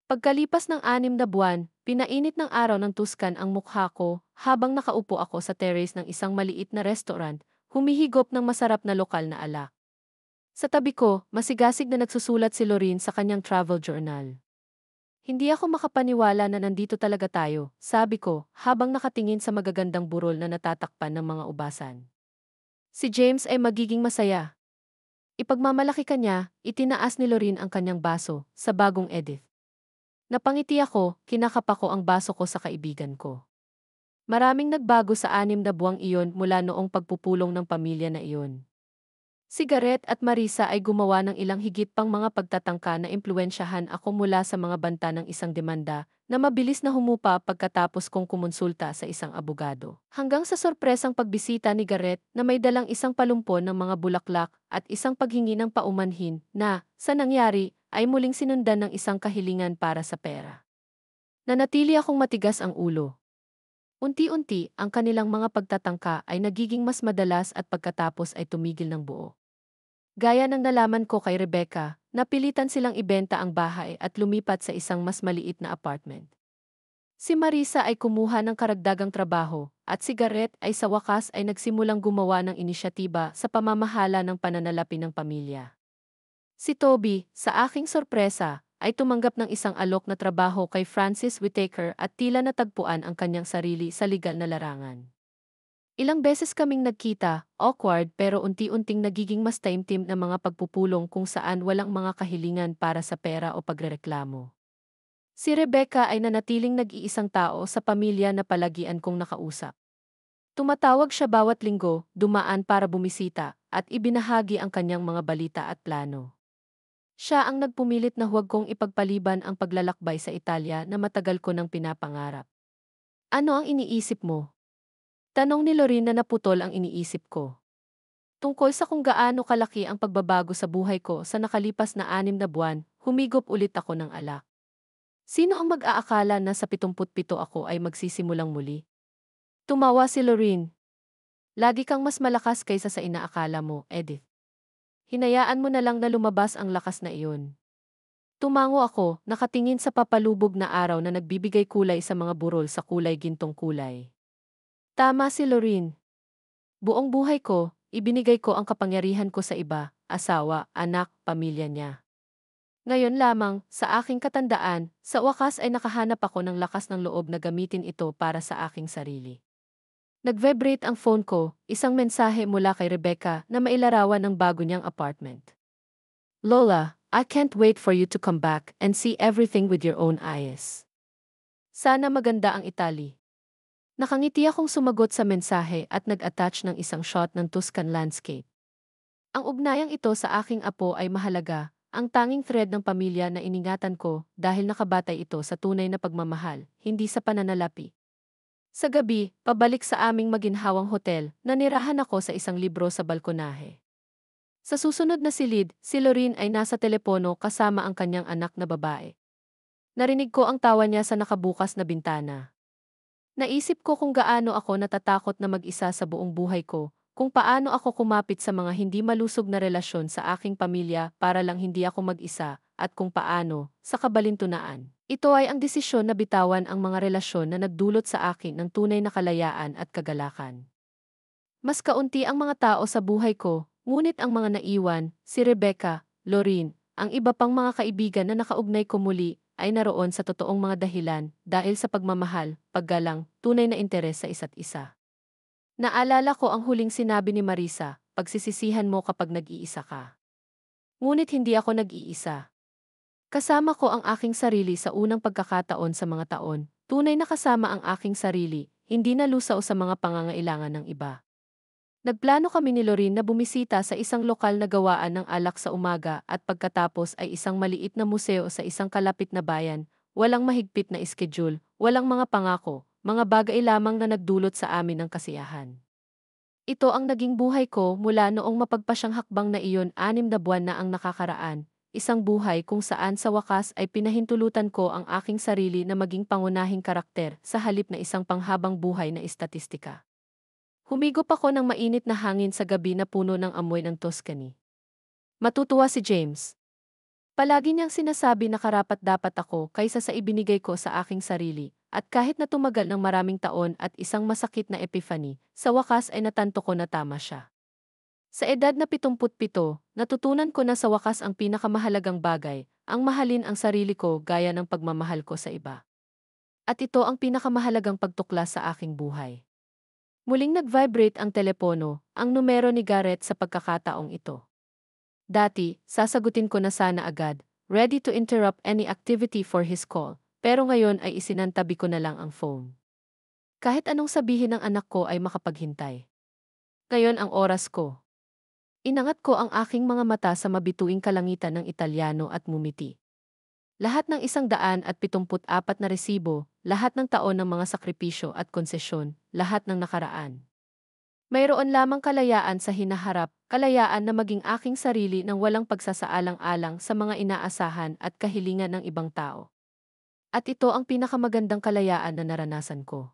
Speaker 1: Pagkalipas ng 6 na buwan, pinainit ng araw ng Tuscan ang mukha ko habang nakaupo ako sa terrace ng isang maliit na restaurant, humihigop ng masarap na lokal na alak. Sa tabi ko, masigasig na nagsusulat si Lorene sa kanyang travel journal. Hindi ako makapaniwala na nandito talaga tayo, sabi ko, habang nakatingin sa magagandang burol na natatakpan ng mga ubasan. Si James ay magiging masaya. Ipagmamalaki ka niya, itinaas ni Lorene ang kanyang baso, sa bagong Edith. Napangiti ako, kinakapa ko ang baso ko sa kaibigan ko. Maraming nagbago sa 6 na buwang iyon mula noong pagpupulong ng pamilya na iyon. Si Garrett at Marisa ay gumawa ng ilang higit pang mga pagtatangka na impluwensyahan ako mula sa mga banta ng isang demanda na mabilis na humupa pagkatapos kong kumonsulta sa isang abogado. Hanggang sa sorpresang pagbisita ni Garrett na may dalang isang palumpon ng mga bulaklak at isang paghingi ng paumanhin na, sa nangyari, ay muling sinundan ng isang kahilingan para sa pera. Nanatili akong matigas ang ulo. Unti-unti, ang kanilang mga pagtatangka ay nagiging mas madalas at pagkatapos ay tumigil ng buo. Gaya ng nalaman ko kay Rebecca, napilitan silang ibenta ang bahay at lumipat sa isang mas maliit na apartment. Si Marisa ay kumuha ng karagdagang trabaho, at si Garrett ay sa wakas ay nagsimulang gumawa ng inisyatiba sa pamamahala ng pananalapi ng pamilya. Si Toby, sa aking sorpresa, ay tumanggap ng isang alok na trabaho kay Francis Whitaker at tila natagpuan ang kanyang sarili sa legal na larangan. Ilang beses kaming nagkita, awkward pero unti-unting nagiging mas taimtim na mga pagpupulong kung saan walang mga kahilingan para sa pera o pagrereklamo. Si Rebecca ay nanatiling nag-iisang tao sa pamilya na palagian kong nakausap. Tumatawag siya bawat linggo, dumaan para bumisita, at ibinahagi ang kanyang mga balita at plano. Siya ang nagpumilit na huwag kong ipagpaliban ang paglalakbay sa Italia na matagal ko nang pinapangarap. Ano ang iniisip mo? Tanong ni Lorene na naputol ang iniisip ko. Tungkol sa kung gaano kalaki ang pagbabago sa buhay ko sa nakalipas na 6 na buwan, humigop ulit ako ng alak. Sino ang mag-aakala na sa 77 ako ay magsisimulang muli? Tumawa si Lorene. Lagi kang mas malakas kaysa sa inaakala mo, Edith. Hinayaan mo na lang na lumabas ang lakas na iyon. Tumango ako, nakatingin sa papalubog na araw na nagbibigay kulay sa mga burol sa kulay gintong kulay. Tama si Lorene. Buong buhay ko, ibinigay ko ang kapangyarihan ko sa iba, asawa, anak, pamilya niya. Ngayon lamang, sa aking katandaan, sa wakas ay nakahanap ako ng lakas ng loob na gamitin ito para sa aking sarili. Nag-vibrate ang phone ko, isang mensahe mula kay Rebecca na mailarawan ng bago niyang apartment. Lola, I can't wait for you to come back and see everything with your own eyes. Sana maganda ang Italy. Nakangiti akong sumagot sa mensahe at nag-attach ng isang shot ng Tuscan landscape. Ang ugnayang ito sa aking apo ay mahalaga, ang tanging thread ng pamilya na iningatan ko dahil nakabatay ito sa tunay na pagmamahal, hindi sa pananalapi. Sa gabi, pabalik sa aming maginhawang hotel, nanirahan ako sa isang libro sa balkonahe. Sa susunod na silid, si Lorene ay nasa telepono kasama ang kanyang anak na babae. Narinig ko ang tawa niya sa nakabukas na bintana. Naisip ko kung gaano ako natatakot na mag-isa sa buong buhay ko, kung paano ako kumapit sa mga hindi malusog na relasyon sa aking pamilya para lang hindi ako mag-isa, at kung paano, sa kabalintunaan. Ito ay ang desisyon na bitawan ang mga relasyon na nagdulot sa akin ng tunay na kalayaan at kagalakan. Mas kaunti ang mga tao sa buhay ko, ngunit ang mga naiwan, si Rebecca, Lorin, ang iba pang mga kaibigan na nakaugnay ko muli, ay naroon sa totoong mga dahilan dahil sa pagmamahal, paggalang, tunay na interes sa isa't isa. Naalala ko ang huling sinabi ni Marisa, pagsisisihan mo kapag nag-iisa ka. Ngunit hindi ako nag-iisa. Kasama ko ang aking sarili sa unang pagkakataon sa mga taon, tunay na kasama ang aking sarili, hindi nalusaw sa mga pangangailangan ng iba. Nagplano kami ni Lorin na bumisita sa isang lokal na gawaan ng alak sa umaga at pagkatapos ay isang maliit na museo sa isang kalapit na bayan, walang mahigpit na schedule, walang mga pangako, mga bagay lamang na nagdulot sa amin ng kasiyahan. Ito ang naging buhay ko mula noong mapagpasyang hakbang na iyon 6 na buwan na ang nakakaraan, isang buhay kung saan sa wakas ay pinahintulutan ko ang aking sarili na maging pangunahing karakter sa halip na isang panghabang buhay na estatistika. Humigop ako ng mainit na hangin sa gabi na puno ng amoy ng Tuscany. Matutuwa si James. Palagi niyang sinasabi na karapat-dapat ako kaysa sa ibinigay ko sa aking sarili, at kahit na tumagal ng maraming taon at isang masakit na epiphany, sa wakas ay natanto ko na tama siya. Sa edad na 77, natutunan ko na sa wakas ang pinakamahalagang bagay, ang mahalin ang sarili ko gaya ng pagmamahal ko sa iba. At ito ang pinakamahalagang pagtuklas sa aking buhay. Muling nag-vibrate ang telepono, ang numero ni Garrett sa pagkakataong ito. Dati, sasagutin ko na sana agad, ready to interrupt any activity for his call, pero ngayon ay isinantabi ko na lang ang phone. Kahit anong sabihin ng anak ko ay makapaghintay. Ngayon ang oras ko. Inangat ko ang aking mga mata sa mabituing kalangitan ng Italyano at mumiti. Lahat ng 174 na resibo, lahat ng taon ng mga sakripisyo at konsesyon, lahat ng nakaraan. Mayroon lamang kalayaan sa hinaharap, kalayaan na maging aking sarili nang walang pagsasaalang-alang sa mga inaasahan at kahilingan ng ibang tao. At ito ang pinakamagandang kalayaan na naranasan ko.